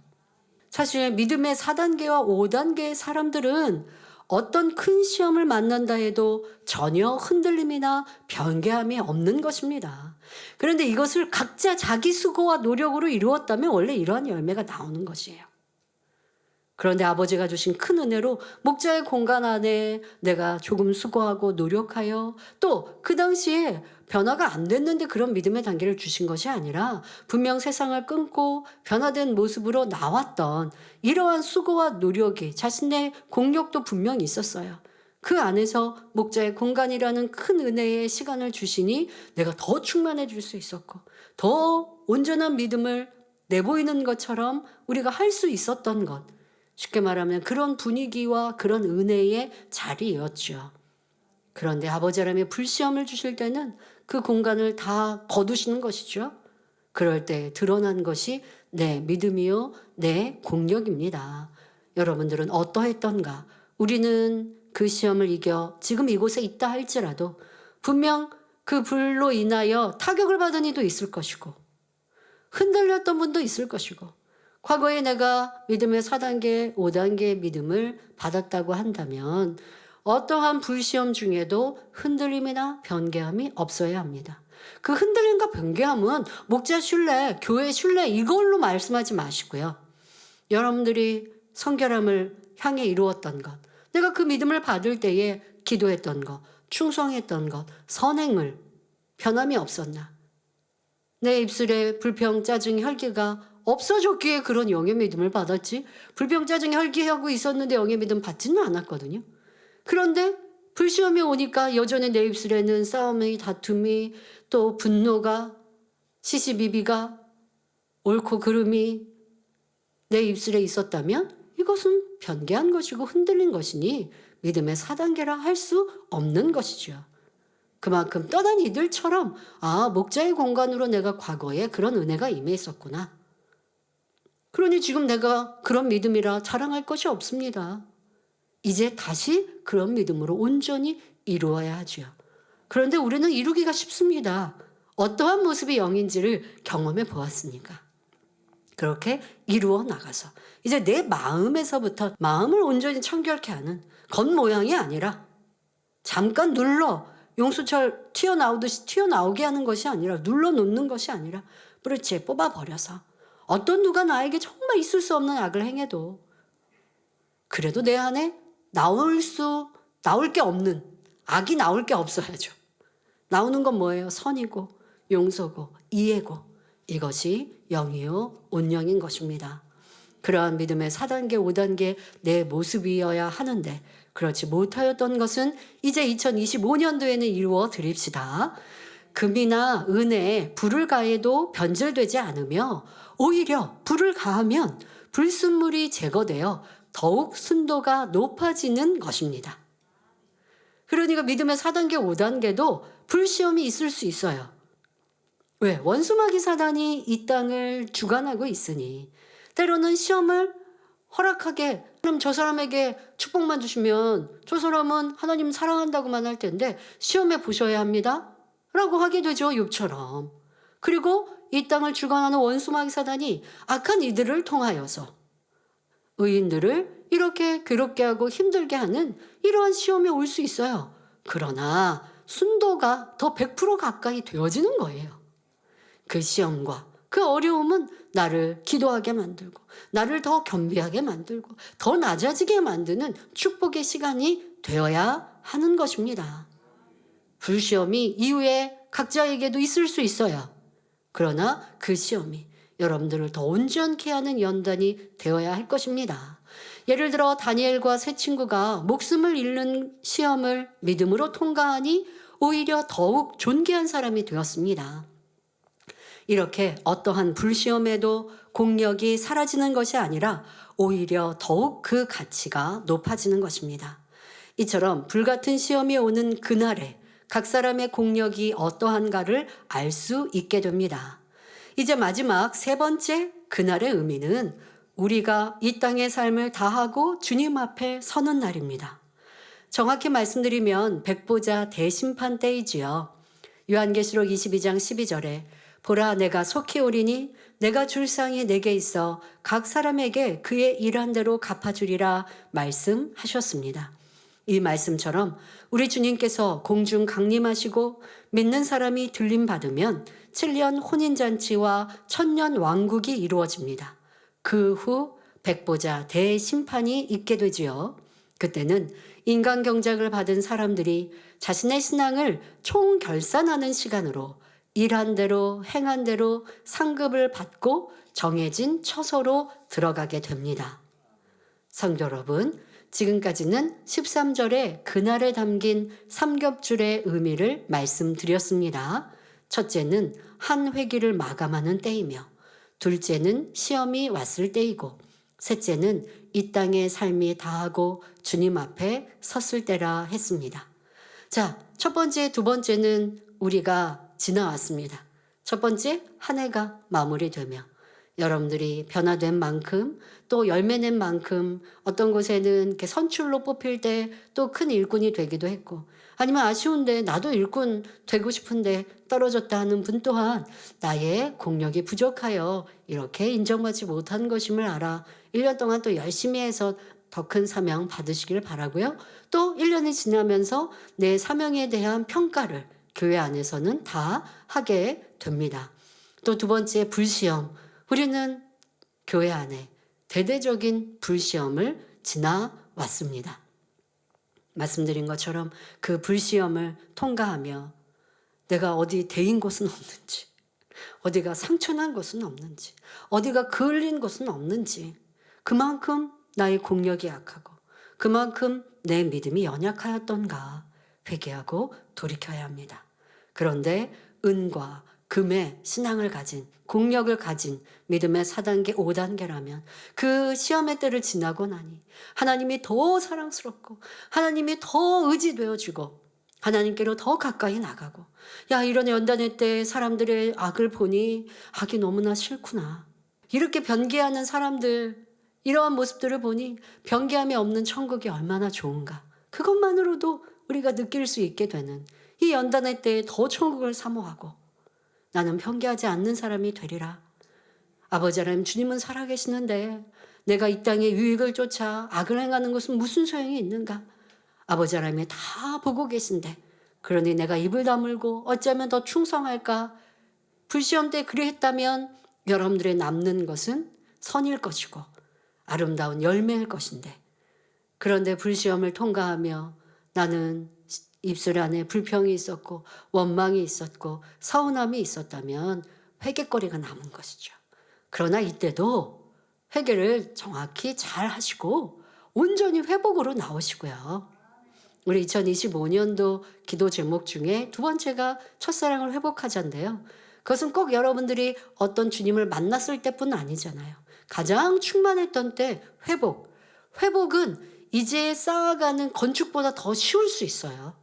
사실 믿음의 4단계와 5단계의 사람들은 어떤 큰 시험을 만난다 해도 전혀 흔들림이나 변개함이 없는 것입니다. 그런데 이것을 각자 자기 수고와 노력으로 이루었다면 원래 이러한 열매가 나오는 것이에요. 그런데 아버지가 주신 큰 은혜로 목자의 공간 안에 내가 조금 수고하고 노력하여 또 그 당시에 변화가 안 됐는데 그런 믿음의 단계를 주신 것이 아니라 분명 세상을 끊고 변화된 모습으로 나왔던 이러한 수고와 노력이 자신의 공력도 분명히 있었어요. 그 안에서 목자의 공간이라는 큰 은혜의 시간을 주시니 내가 더 충만해질 수 있었고 더 온전한 믿음을 내보이는 것처럼 우리가 할 수 있었던 것. 쉽게 말하면 그런 분위기와 그런 은혜의 자리였죠. 그런데 아버지 하나님이 불시험을 주실 때는 그 공간을 다 거두시는 것이죠. 그럴 때 드러난 것이 내 믿음이요 내 공력입니다. 여러분들은 어떠했던가? 우리는 그 시험을 이겨 지금 이곳에 있다 할지라도 분명 그 불로 인하여 타격을 받은 이도 있을 것이고 흔들렸던 분도 있을 것이고 과거에 내가 믿음의 4단계, 5단계의 믿음을 받았다고 한다면 어떠한 불시험 중에도 흔들림이나 변개함이 없어야 합니다. 그 흔들림과 변개함은 목자 신뢰, 교회 신뢰 이걸로 말씀하지 마시고요. 여러분들이 성결함을 향해 이루었던 것, 내가 그 믿음을 받을 때에 기도했던 것, 충성했던 것, 선행을 변함이 없었나? 내 입술에 불평, 짜증, 혈기가 없어졌기에 그런 영의 믿음을 받았지 불평, 짜증, 혈기하고 있었는데 영의 믿음 받지는 않았거든요. 그런데 불시험이 오니까 여전히 내 입술에는 싸움이, 다툼이, 또 분노가, 시시비비가, 옳고 그름이 내 입술에 있었다면 이것은 변개한 것이고 흔들린 것이니 믿음의 4단계라 할 수 없는 것이죠. 그만큼 떠난 이들처럼 목자의 공간으로 내가 과거에 그런 은혜가 임해있었구나. 그러니 지금 내가 그런 믿음이라 자랑할 것이 없습니다. 이제 다시 그런 믿음으로 온전히 이루어야 하죠. 그런데 우리는 이루기가 쉽습니다. 어떠한 모습이 영인지를 경험해 보았으니까. 그렇게 이루어 나가서 이제 내 마음에서부터 마음을 온전히 청결케 하는 겉모양이 아니라 잠깐 눌러 용수철 튀어나오듯이 튀어나오게 하는 것이 아니라 눌러놓는 것이 아니라 그렇지 뽑아버려서 어떤 누가 나에게 정말 있을 수 없는 악을 행해도 그래도 내 안에 나올 게 없는 악이 나올 게 없어야죠. 나오는 건 뭐예요? 선이고 용서고 이해고 이것이 영이요 온영인 것입니다. 그러한 믿음의 4단계 5단계 내 모습이어야 하는데 그렇지 못하였던 것은 이제 2025년도에는 이루어 드립시다. 금이나 은혜에 불을 가해도 변질되지 않으며 오히려 불을 가하면 불순물이 제거되어 더욱 순도가 높아지는 것입니다. 그러니까 믿음의 4단계, 5단계도 불시험이 있을 수 있어요. 왜? 원수마귀 사단이 이 땅을 주관하고 있으니 때로는 시험을 허락하게 그럼 저 사람에게 축복만 주시면 저 사람은 하나님 사랑한다고만 할 텐데 시험해 보셔야 합니다. 라고 하게 되죠. 욥처럼. 그리고 이 땅을 주관하는 원수 마귀 사단이 악한 이들을 통하여서 의인들을 이렇게 괴롭게 하고 힘들게 하는 이러한 시험이 올 수 있어요. 그러나 순도가 더 100% 가까이 되어지는 거예요. 그 시험과 그 어려움은 나를 기도하게 만들고 나를 더 겸비하게 만들고 더 낮아지게 만드는 축복의 시간이 되어야 하는 것입니다. 불시험이 이후에 각자에게도 있을 수 있어요. 그러나 그 시험이 여러분들을 더 온전케 하는 연단이 되어야 할 것입니다. 예를 들어 다니엘과 세 친구가 목숨을 잃는 시험을 믿음으로 통과하니 오히려 더욱 존귀한 사람이 되었습니다. 이렇게 어떠한 불시험에도 공력이 사라지는 것이 아니라 오히려 더욱 그 가치가 높아지는 것입니다. 이처럼 불같은 시험이 오는 그날에 각 사람의 공력이 어떠한가를 알 수 있게 됩니다. 이제 마지막 세 번째 그날의 의미는 우리가 이 땅의 삶을 다하고 주님 앞에 서는 날입니다. 정확히 말씀드리면 백보자 대심판 때이지요. 요한계시록 22장 12절에 보라 내가 속히 오리니 내가 줄 상이 내게 있어 각 사람에게 그의 일한 대로 갚아주리라 말씀하셨습니다. 이 말씀처럼 우리 주님께서 공중 강림하시고 믿는 사람이 들림받으면 7년 혼인잔치와 1000년 왕국이 이루어집니다. 그 후 백보자 대심판이 있게 되지요. 그때는 인간 경작을 받은 사람들이 자신의 신앙을 총결산하는 시간으로 일한 대로 행한 대로 상급을 받고 정해진 처소로 들어가게 됩니다. 성도 여러분, 지금까지는 13절에 그날에 담긴 삼겹줄의 의미를 말씀드렸습니다. 첫째는 한 회기를 마감하는 때이며 둘째는 시험이 왔을 때이고 셋째는 이 땅의 삶이 다하고 주님 앞에 섰을 때라 했습니다. 자, 첫 번째, 두 번째는 우리가 지나왔습니다. 첫 번째, 한 해가 마무리되며 여러분들이 변화된 만큼 또 열매낸 만큼 어떤 곳에는 이렇게 선출로 뽑힐 때 또 큰 일꾼이 되기도 했고 아니면 아쉬운데 나도 일꾼 되고 싶은데 떨어졌다 하는 분 또한 나의 공력이 부족하여 이렇게 인정받지 못한 것임을 알아 1년 동안 또 열심히 해서 더 큰 사명 받으시길 바라고요. 또 1년이 지나면서 내 사명에 대한 평가를 교회 안에서는 다 하게 됩니다. 또 두 번째 불시험. 우리는 교회 안에 대대적인 불시험을 지나왔습니다. 말씀드린 것처럼 그 불시험을 통과하며 내가 어디 데인 곳은 없는지, 어디가 상처난 곳은 없는지, 어디가 그을린 곳은 없는지, 그만큼 나의 공력이 약하고 그만큼 내 믿음이 연약하였던가 회개하고 돌이켜야 합니다. 그런데 은과 금의 신앙을 가진 공력을 가진 믿음의 4단계 5단계라면 그 시험의 때를 지나고 나니 하나님이 더 사랑스럽고 하나님이 더 의지되어지고 하나님께로 더 가까이 나가고 야 이런 연단의 때 사람들의 악을 보니 악이 너무나 싫구나. 이렇게 변개하는 사람들 이러한 모습들을 보니 변개함이 없는 천국이 얼마나 좋은가. 그것만으로도 우리가 느낄 수 있게 되는 이 연단의 때에 더 천국을 사모하고 나는 변개하지 않는 사람이 되리라. 아버지 하나님 주님은 살아계시는데 내가 이 땅의 유익을 쫓아 악을 행하는 것은 무슨 소용이 있는가. 아버지 하나님이 다 보고 계신데 그러니 내가 입을 다물고 어쩌면 더 충성할까. 불시험 때 그리했다면 여러분들의 남는 것은 선일 것이고 아름다운 열매일 것인데 그런데 불시험을 통과하며 나는 입술 안에 불평이 있었고 원망이 있었고 서운함이 있었다면 회개거리가 남은 것이죠. 그러나 이때도 회개를 정확히 잘 하시고 온전히 회복으로 나오시고요. 우리 2025년도 기도 제목 중에 두 번째가 첫사랑을 회복하자인데요. 그것은 꼭 여러분들이 어떤 주님을 만났을 때뿐 아니잖아요. 가장 충만했던 때 회복은 이제 쌓아가는 건축보다 더 쉬울 수 있어요.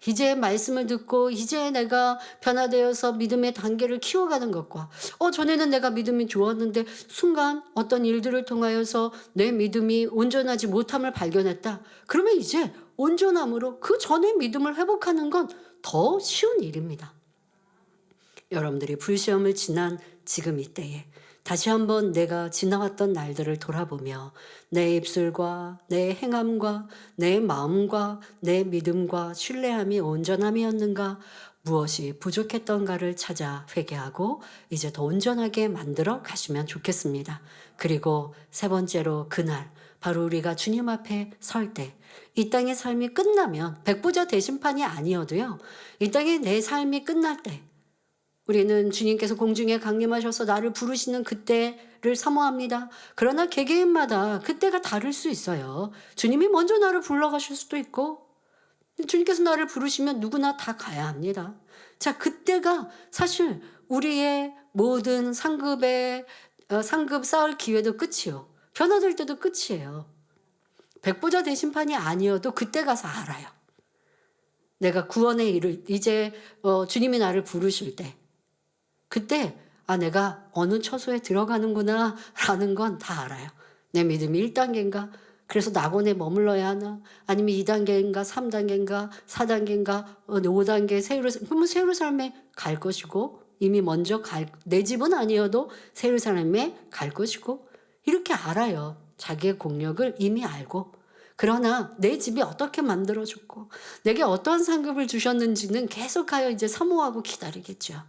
이제 말씀을 듣고 이제 내가 변화되어서 믿음의 단계를 키워가는 것과 전에는 내가 믿음이 좋았는데 순간 어떤 일들을 통하여서 내 믿음이 온전하지 못함을 발견했다. 그러면 이제 온전함으로 그 전에 믿음을 회복하는 건 더 쉬운 일입니다. 여러분들이 불시험을 지난 지금 이때에 다시 한번 내가 지나왔던 날들을 돌아보며 내 입술과 내 행함과 내 마음과 내 믿음과 신뢰함이 온전함이었는가, 무엇이 부족했던가를 찾아 회개하고 이제 더 온전하게 만들어 가시면 좋겠습니다. 그리고 세 번째로, 그날 바로 우리가 주님 앞에 설 때, 이 땅의 삶이 끝나면 백보자 대심판이 아니어도요, 이 땅의 내 삶이 끝날 때 우리는 주님께서 공중에 강림하셔서 나를 부르시는 그때를 사모합니다. 그러나 개개인마다 그때가 다를 수 있어요. 주님이 먼저 나를 불러가실 수도 있고, 주님께서 나를 부르시면 누구나 다 가야 합니다. 자, 그때가 사실 우리의 모든 상급 쌓을 기회도 끝이요, 변화될 때도 끝이에요. 백보자 대심판이 아니어도 그때 가서 알아요. 내가 구원의 일을 이제 주님이 나를 부르실 때, 그때 내가 어느 처소에 들어가는구나 라는 건 다 알아요. 내 믿음이 1단계인가? 그래서 낙원에 머물러야 하나? 아니면 2단계인가? 3단계인가? 4단계인가? 5단계 그러면 새 예루살렘에 갈 것이고, 이미 먼저 내 집은 아니어도 새 예루살렘에 갈 것이고, 이렇게 알아요. 자기의 공력을 이미 알고. 그러나 내 집이 어떻게 만들어졌고 내게 어떠한 상급을 주셨는지는 계속하여 이제 사모하고 기다리겠죠.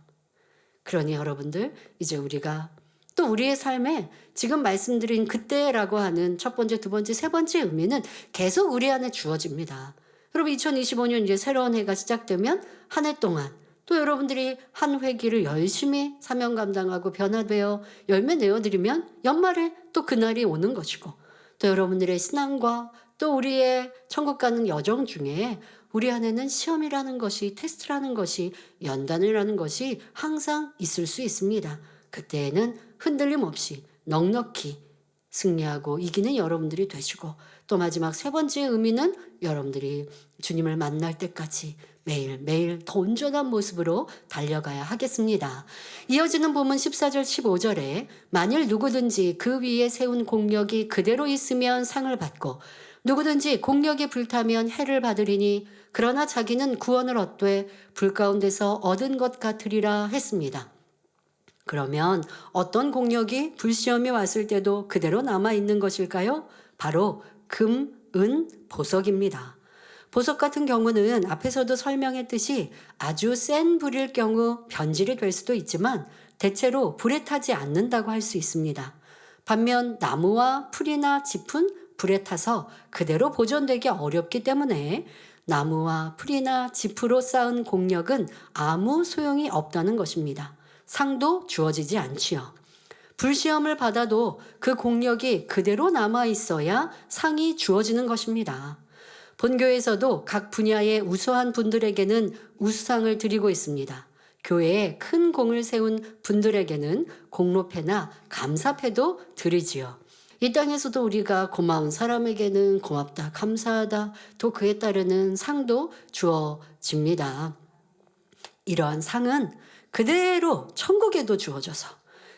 그러니 여러분들, 이제 우리가 또 우리의 삶에 지금 말씀드린 그때라고 하는 첫 번째, 두 번째, 세 번째 의미는 계속 우리 안에 주어집니다. 여러분, 2025년 이제 새로운 해가 시작되면 한 해 동안 또 여러분들이 한 회기를 열심히 사명 감당하고 변화되어 열매 내어드리면 연말에 또 그날이 오는 것이고, 또 여러분들의 신앙과 또 우리의 천국 가는 여정 중에 우리 안에는 시험이라는 것이, 테스트라는 것이, 연단이라는 것이 항상 있을 수 있습니다. 그때에는 흔들림 없이 넉넉히 승리하고 이기는 여러분들이 되시고, 또 마지막 세 번째 의미는 여러분들이 주님을 만날 때까지 매일매일 더 온전한 모습으로 달려가야 하겠습니다. 이어지는 본문 14절 15절에 만일 누구든지 그 위에 세운 공력이 그대로 있으면 상을 받고 누구든지 공력이 불타면 해를 받으리니 그러나 자기는 구원을 얻되 불 가운데서 얻은 것 같으리라 했습니다. 그러면 어떤 공력이 불시험이 왔을 때도 그대로 남아있는 것일까요? 바로 금, 은, 보석입니다. 보석 같은 경우는 앞에서도 설명했듯이 아주 센 불일 경우 변질이 될 수도 있지만 대체로 불에 타지 않는다고 할 수 있습니다. 반면 나무와 풀이나 짚은 불에 타서 그대로 보존되기 어렵기 때문에 나무와 풀이나 짚으로 쌓은 공력은 아무 소용이 없다는 것입니다. 상도 주어지지 않지요. 불시험을 받아도 그 공력이 그대로 남아 있어야 상이 주어지는 것입니다. 본교에서도 각 분야의 우수한 분들에게는 우수상을 드리고 있습니다. 교회에 큰 공을 세운 분들에게는 공로패나 감사패도 드리지요. 이 땅에서도 우리가 고마운 사람에게는 고맙다, 감사하다, 또 그에 따르는 상도 주어집니다. 이러한 상은 그대로 천국에도 주어져서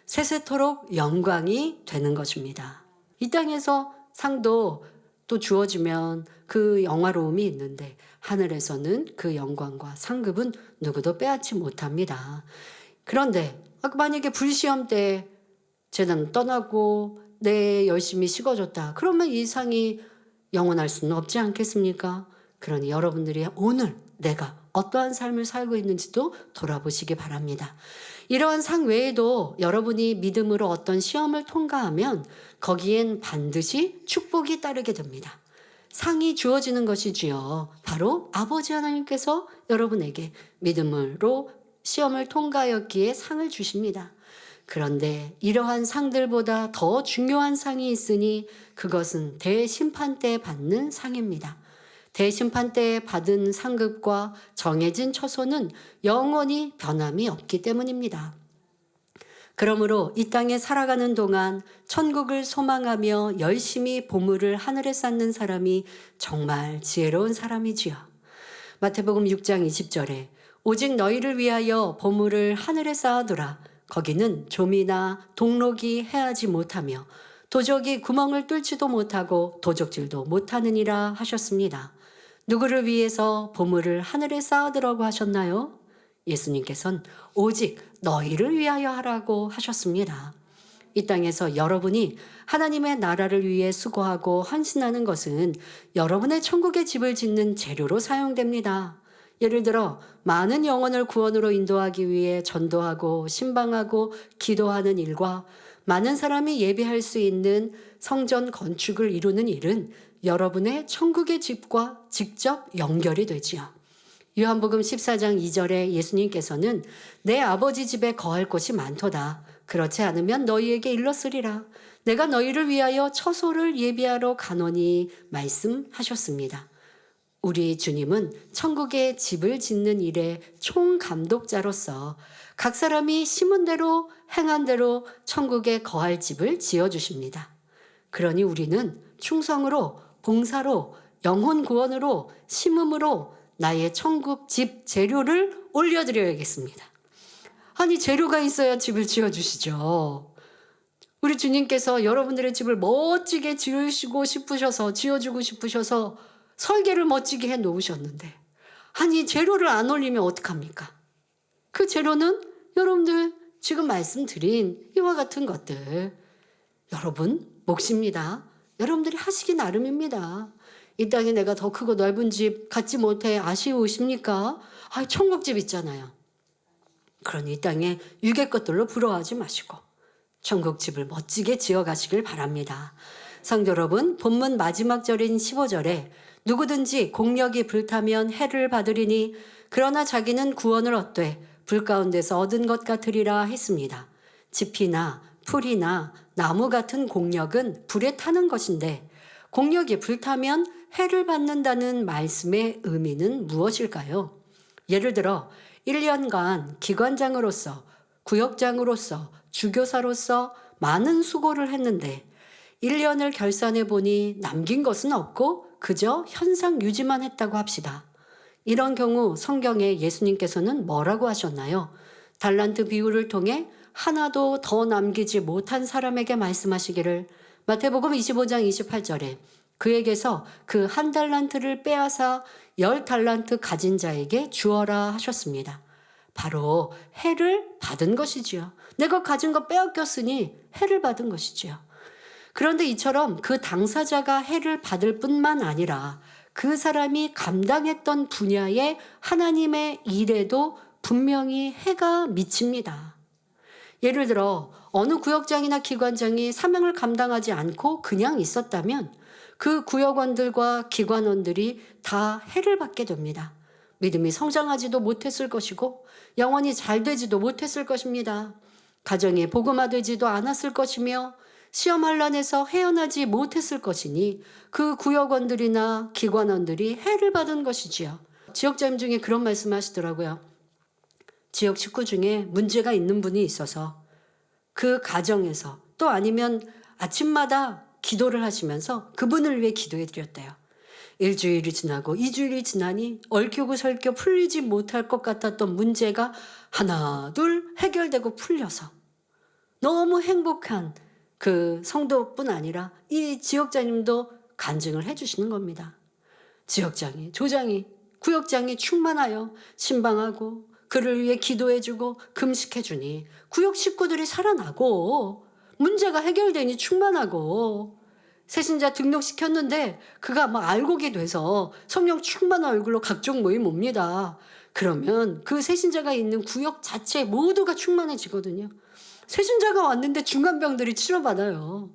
세세토록 영광이 되는 것입니다. 이 땅에서 상도 또 주어지면 그 영화로움이 있는데 하늘에서는 그 영광과 상급은 누구도 빼앗지 못합니다. 그런데 만약에 불시험 때 재단 떠나고 내 열심히 식어졌다, 그러면 이 상이 영원할 수는 없지 않겠습니까? 그러니 여러분들이 오늘 내가 어떠한 삶을 살고 있는지도 돌아보시기 바랍니다. 이러한 상 외에도 여러분이 믿음으로 어떤 시험을 통과하면 거기엔 반드시 축복이 따르게 됩니다. 상이 주어지는 것이지요. 바로 아버지 하나님께서 여러분에게 믿음으로 시험을 통과하였기에 상을 주십니다. 그런데 이러한 상들보다 더 중요한 상이 있으니 그것은 대심판 때 받는 상입니다. 대심판 때 받은 상급과 정해진 처소는 영원히 변함이 없기 때문입니다. 그러므로 이 땅에 살아가는 동안 천국을 소망하며 열심히 보물을 하늘에 쌓는 사람이 정말 지혜로운 사람이지요. 마태복음 6장 20절에 오직 너희를 위하여 보물을 하늘에 쌓아두라. 거기는 좀이나 동록이 해하지 못하며 도적이 구멍을 뚫지도 못하고 도적질도 못하느니라 하셨습니다. 누구를 위해서 보물을 하늘에 쌓아두라고 하셨나요? 예수님께서는 오직 너희를 위하여 하라고 하셨습니다. 이 땅에서 여러분이 하나님의 나라를 위해 수고하고 헌신하는 것은 여러분의 천국의 집을 짓는 재료로 사용됩니다. 예를 들어 많은 영혼을 구원으로 인도하기 위해 전도하고 신방하고 기도하는 일과 많은 사람이 예배할 수 있는 성전 건축을 이루는 일은 여러분의 천국의 집과 직접 연결이 되지요. 요한복음 14장 2절에 예수님께서는 내 아버지 집에 거할 곳이 많도다. 그렇지 않으면 너희에게 일렀으리라. 내가 너희를 위하여 처소를 예비하러 가노니 말씀하셨습니다. 우리 주님은 천국의 집을 짓는 일의 총감독자로서 각 사람이 심은 대로 행한 대로 천국에 거할 집을 지어주십니다. 그러니 우리는 충성으로, 봉사로, 영혼 구원으로, 심음으로 나의 천국 집 재료를 올려드려야겠습니다. 아니, 재료가 있어야 집을 지어주시죠. 우리 주님께서 여러분들의 집을 멋지게 지으시고 싶으셔서, 지어주고 싶으셔서 설계를 멋지게 해 놓으셨는데, 아니, 재료를 안 올리면 어떡합니까? 그 재료는 여러분들 지금 말씀드린 이와 같은 것들, 여러분 몫입니다. 여러분들이 하시기 나름입니다. 이 땅에 내가 더 크고 넓은 집 갖지 못해 아쉬우십니까? 천국집 있잖아요. 그러니 이 땅에 육의 것들로 부러워하지 마시고 천국집을 멋지게 지어가시길 바랍니다. 성도 여러분, 본문 마지막 절인 15절에 누구든지 공력이 불타면 해를 받으리니 그러나 자기는 구원을 얻되 불 가운데서 얻은 것 같으리라 했습니다. 지피나 풀이나 나무 같은 공력은 불에 타는 것인데 공력이 불타면 해를 받는다는 말씀의 의미는 무엇일까요? 예를 들어 1년간 기관장으로서, 구역장으로서, 주교사로서 많은 수고를 했는데 1년을 결산해 보니 남긴 것은 없고 그저 현상 유지만 했다고 합시다. 이런 경우 성경에 예수님께서는 뭐라고 하셨나요? 달란트 비유를 통해 하나도 더 남기지 못한 사람에게 말씀하시기를 마태복음 25장 28절에 그에게서 그 1달란트를 빼앗아 10달란트 가진 자에게 주어라 하셨습니다. 바로 해를 받은 것이지요. 내가 가진 거 빼앗겼으니 해를 받은 것이지요. 그런데 이처럼 그 당사자가 해를 받을 뿐만 아니라 그 사람이 감당했던 분야의 하나님의 일에도 분명히 해가 미칩니다. 예를 들어 어느 구역장이나 기관장이 사명을 감당하지 않고 그냥 있었다면 그 구역원들과 기관원들이 다 해를 받게 됩니다. 믿음이 성장하지도 못했을 것이고 영혼이 잘 되지도 못했을 것입니다. 가정이 복음화되지도 않았을 것이며 시험 환란에서 헤어나지 못했을 것이니 그 구역원들이나 기관원들이 해를 받은 것이지요. 지역장님 중에 그런 말씀 하시더라고요. 지역 식구 중에 문제가 있는 분이 있어서 그 가정에서 또 아니면 아침마다 기도를 하시면서 그분을 위해 기도해 드렸대요. 일주일이 지나고 2주일이 지나니 얽히고 설켜 풀리지 못할 것 같았던 문제가 하나 둘 해결되고 풀려서 너무 행복한 그 성도뿐 아니라 이 지역장님도 간증을 해주시는 겁니다. 지역장이, 조장이, 구역장이 충만하여 신방하고 그를 위해 기도해주고 금식해주니 구역 식구들이 살아나고 문제가 해결되니 충만하고 새신자 등록시켰는데 그가 막 알곡이 돼서 성령 충만한 얼굴로 각종 모임 옵니다. 그러면 그 새신자가 있는 구역 자체 모두가 충만해지거든요. 새신자가 왔는데 중간병들이 치료받아요.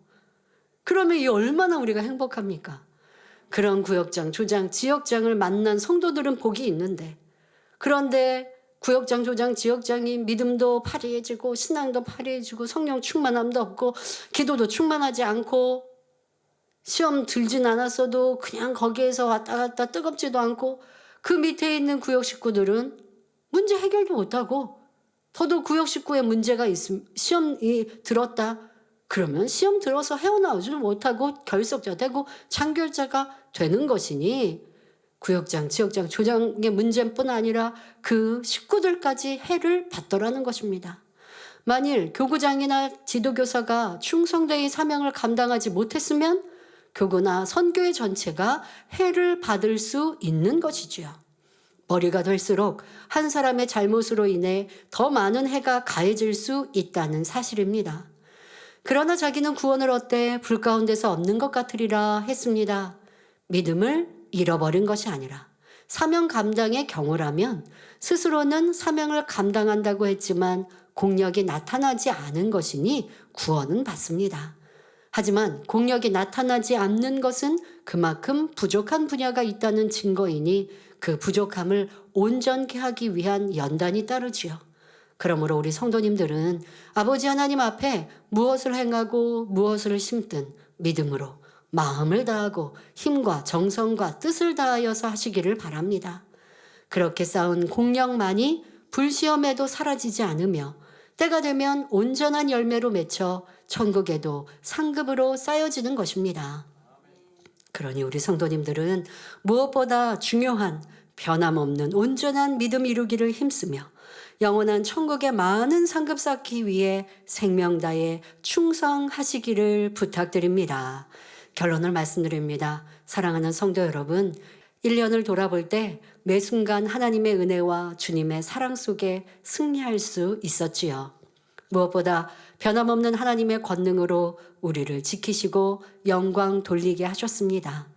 그러면 이 얼마나 우리가 행복합니까? 그런 구역장, 조장, 지역장을 만난 성도들은 복이 있는데 그런데 구역장, 조장, 지역장이 믿음도 파리해지고 신앙도 파리해지고 성령 충만함도 없고 기도도 충만하지 않고 시험 들진 않았어도 그냥 거기에서 왔다 갔다 뜨겁지도 않고 그 밑에 있는 구역 식구들은 문제 해결도 못하고 더더욱 구역 식구에 문제가 있으면 시험이 들었다. 그러면 시험 들어서 헤어나오지도 못하고 결석자 되고 장결자가 되는 것이니 구역장, 지역장, 조장의 문제뿐 아니라 그 식구들까지 해를 받더라는 것입니다. 만일 교구장이나 지도교사가 충성되이 사명을 감당하지 못했으면 교구나 선교회 전체가 해를 받을 수 있는 것이지요. 머리가 될수록 한 사람의 잘못으로 인해 더 많은 해가 가해질 수 있다는 사실입니다. 그러나 자기는 구원을 얻되 불 가운데서 없는 것 같으리라 했습니다. 믿음을 잃어버린 것이 아니라 사명 감당의 경우라면 스스로는 사명을 감당한다고 했지만 공력이 나타나지 않은 것이니 구원은 받습니다. 하지만 공력이 나타나지 않는 것은 그만큼 부족한 분야가 있다는 증거이니 그 부족함을 온전케 하기 위한 연단이 따르지요. 그러므로 우리 성도님들은 아버지 하나님 앞에 무엇을 행하고 무엇을 심든 믿음으로 마음을 다하고 힘과 정성과 뜻을 다하여서 하시기를 바랍니다. 그렇게 쌓은 공력만이 불시험에도 사라지지 않으며 때가 되면 온전한 열매로 맺혀 천국에도 상급으로 쌓여지는 것입니다. 그러니 우리 성도님들은 무엇보다 중요한 변함없는 온전한 믿음 이루기를 힘쓰며 영원한 천국의 많은 상급 쌓기 위해 생명 다해 충성하시기를 부탁드립니다. 결론을 말씀드립니다. 사랑하는 성도 여러분, 1년을 돌아볼 때 매 순간 하나님의 은혜와 주님의 사랑 속에 승리할 수 있었지요. 무엇보다 변함없는 하나님의 권능으로 우리를 지키시고 영광 돌리게 하셨습니다.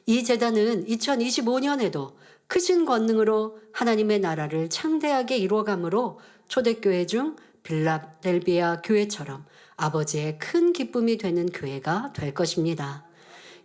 이 제단은 2025년에도 크신 권능으로 하나님의 나라를 창대하게 이루어가므로 초대교회 중 빌라델비아 교회처럼 아버지의 큰 기쁨이 되는 교회가 될 것입니다.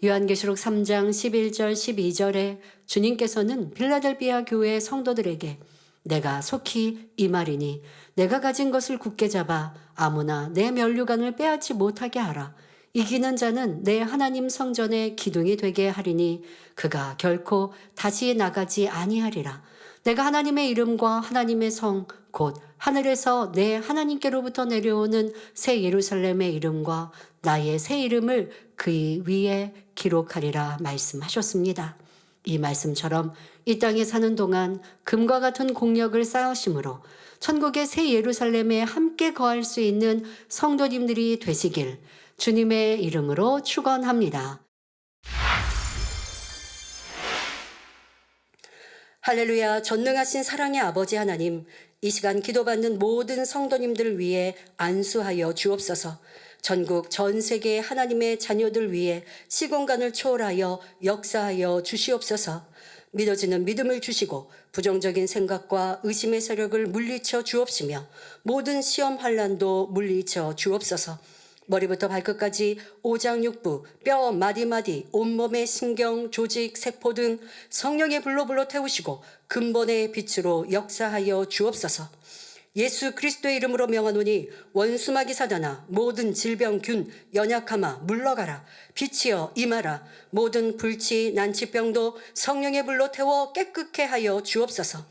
요한계시록 3장 11절 12절에 주님께서는 빌라델비아 교회 성도들에게 내가 속히 이 말이니 내가 가진 것을 굳게 잡아 아무나 내 면류관을 빼앗지 못하게 하라. 이기는 자는 내 하나님 성전의 기둥이 되게 하리니 그가 결코 다시 나가지 아니하리라. 내가 하나님의 이름과 하나님의 성 곧 하늘에서 내 하나님께로부터 내려오는 새 예루살렘의 이름과 나의 새 이름을 그 위에 기록하리라 말씀하셨습니다. 이 말씀처럼 이 땅에 사는 동안 금과 같은 공력을 쌓으심으로 천국의 새 예루살렘에 함께 거할 수 있는 성도님들이 되시길 주님의 이름으로 축원합니다. 할렐루야. 전능하신 사랑의 아버지 하나님, 이 시간 기도받는 모든 성도님들을 위해 안수하여 주옵소서. 전국 전 세계 하나님의 자녀들 위해 시공간을 초월하여 역사하여 주시옵소서. 믿어지는 믿음을 주시고 부정적인 생각과 의심의 세력을 물리쳐 주옵시며 모든 시험 환난도 물리쳐 주옵소서. 머리부터 발끝까지 오장육부, 뼈, 마디마디, 온몸의 신경, 조직, 세포 등 성령의 불로 태우시고 근본의 빛으로 역사하여 주옵소서. 예수 그리스도의 이름으로 명하노니 원수마귀 사단아 모든 질병, 균, 연약함아 물러가라. 빛이여 임하라. 모든 불치, 난치병도 성령의 불로 태워 깨끗게 하여 주옵소서.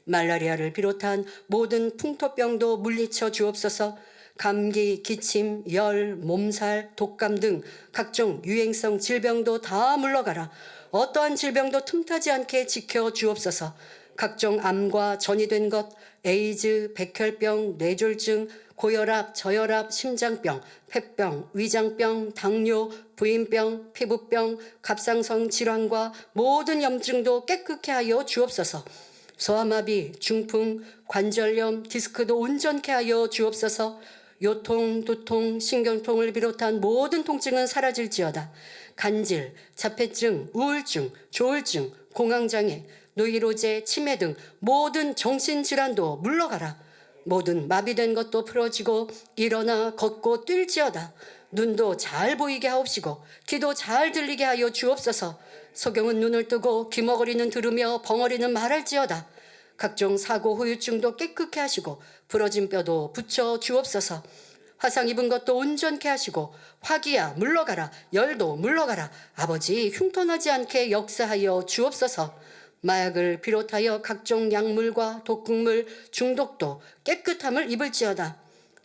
말라리아를 비롯한 모든 풍토병도 물리쳐 주옵소서. 감기, 기침, 열, 몸살, 독감 등 각종 유행성 질병도 다 물러가라. 어떠한 질병도 틈타지 않게 지켜 주옵소서. 각종 암과 전이된 것, 에이즈, 백혈병, 뇌졸중, 고혈압, 저혈압, 심장병, 폐병, 위장병, 당뇨, 부인병, 피부병, 갑상선 질환과 모든 염증도 깨끗게 하여 주옵소서. 소아마비, 중풍, 관절염, 디스크도 온전케 하여 주옵소서. 요통, 두통, 신경통을 비롯한 모든 통증은 사라질지어다. 간질, 자폐증, 우울증, 조울증, 공황장애, 노이로제, 치매 등 모든 정신질환도 물러가라. 모든 마비된 것도 풀어지고 일어나 걷고 뛸지어다. 눈도 잘 보이게 하옵시고 귀도 잘 들리게 하여 주옵소서. 소경은 눈을 뜨고 귀머거리는 들으며 벙어리는 말할지어다. 각종 사고 후유증도 깨끗게 하시고 부러진 뼈도 붙여 주옵소서. 화상 입은 것도 온전케 하시고 화기야 물러가라. 열도 물러가라. 아버지 흉터나지 않게 역사하여 주옵소서. 마약을 비롯하여 각종 약물과 독극물 중독도 깨끗함을 입을지어다.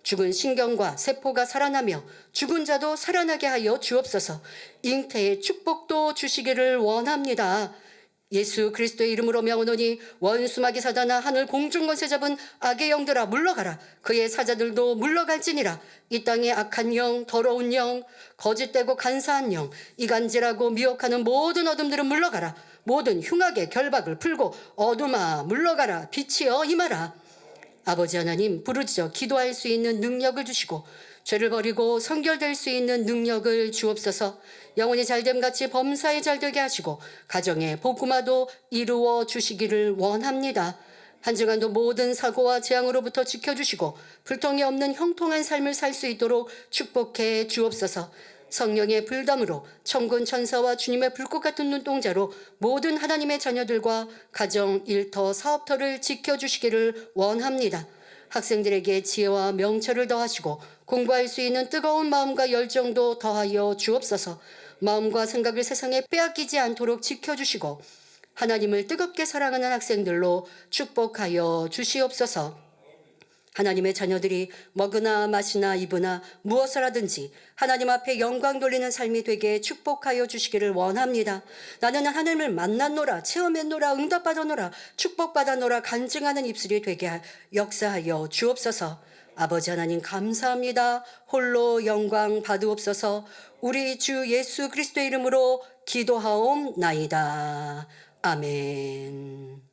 죽은 신경과 세포가 살아나며 죽은 자도 살아나게 하여 주옵소서. 잉태의 축복도 주시기를 원합니다. 예수 그리스도의 이름으로 명하노니 원수마귀 사단아 하늘 공중권세 잡은 악의 영들아 물러가라. 그의 사자들도 물러갈지니라. 이 땅의 악한 영, 더러운 영, 거짓되고 간사한 영, 이간질하고 미혹하는 모든 어둠들은 물러가라. 모든 흉악의 결박을 풀고 어둠아 물러가라 빛이여 임하라. 아버지 하나님 부르짖어 기도할 수 있는 능력을 주시고 죄를 버리고 성결될 수 있는 능력을 주옵소서. 영혼이 잘됨같이 범사에 잘되게 하시고 가정의 복음화도 이루어 주시기를 원합니다. 한 주간도 모든 사고와 재앙으로부터 지켜주시고 불통이 없는 형통한 삶을 살 수 있도록 축복해 주옵소서. 성령의 불담으로 천군 천사와 주님의 불꽃 같은 눈동자로 모든 하나님의 자녀들과 가정, 일터, 사업터를 지켜주시기를 원합니다. 학생들에게 지혜와 명철을 더하시고 공부할 수 있는 뜨거운 마음과 열정도 더하여 주옵소서. 마음과 생각을 세상에 빼앗기지 않도록 지켜주시고 하나님을 뜨겁게 사랑하는 학생들로 축복하여 주시옵소서. 하나님의 자녀들이 먹으나 마시나 입으나 무엇을 하든지 하나님 앞에 영광 돌리는 삶이 되게 축복하여 주시기를 원합니다. 나는 하나님을 만났노라, 체험했노라, 응답받았노라, 축복받았노라 간증하는 입술이 되게 역사하여 주옵소서. 아버지 하나님 감사합니다. 홀로 영광 받으옵소서. 우리 주 예수 그리스도의 이름으로 기도하옵나이다. 아멘.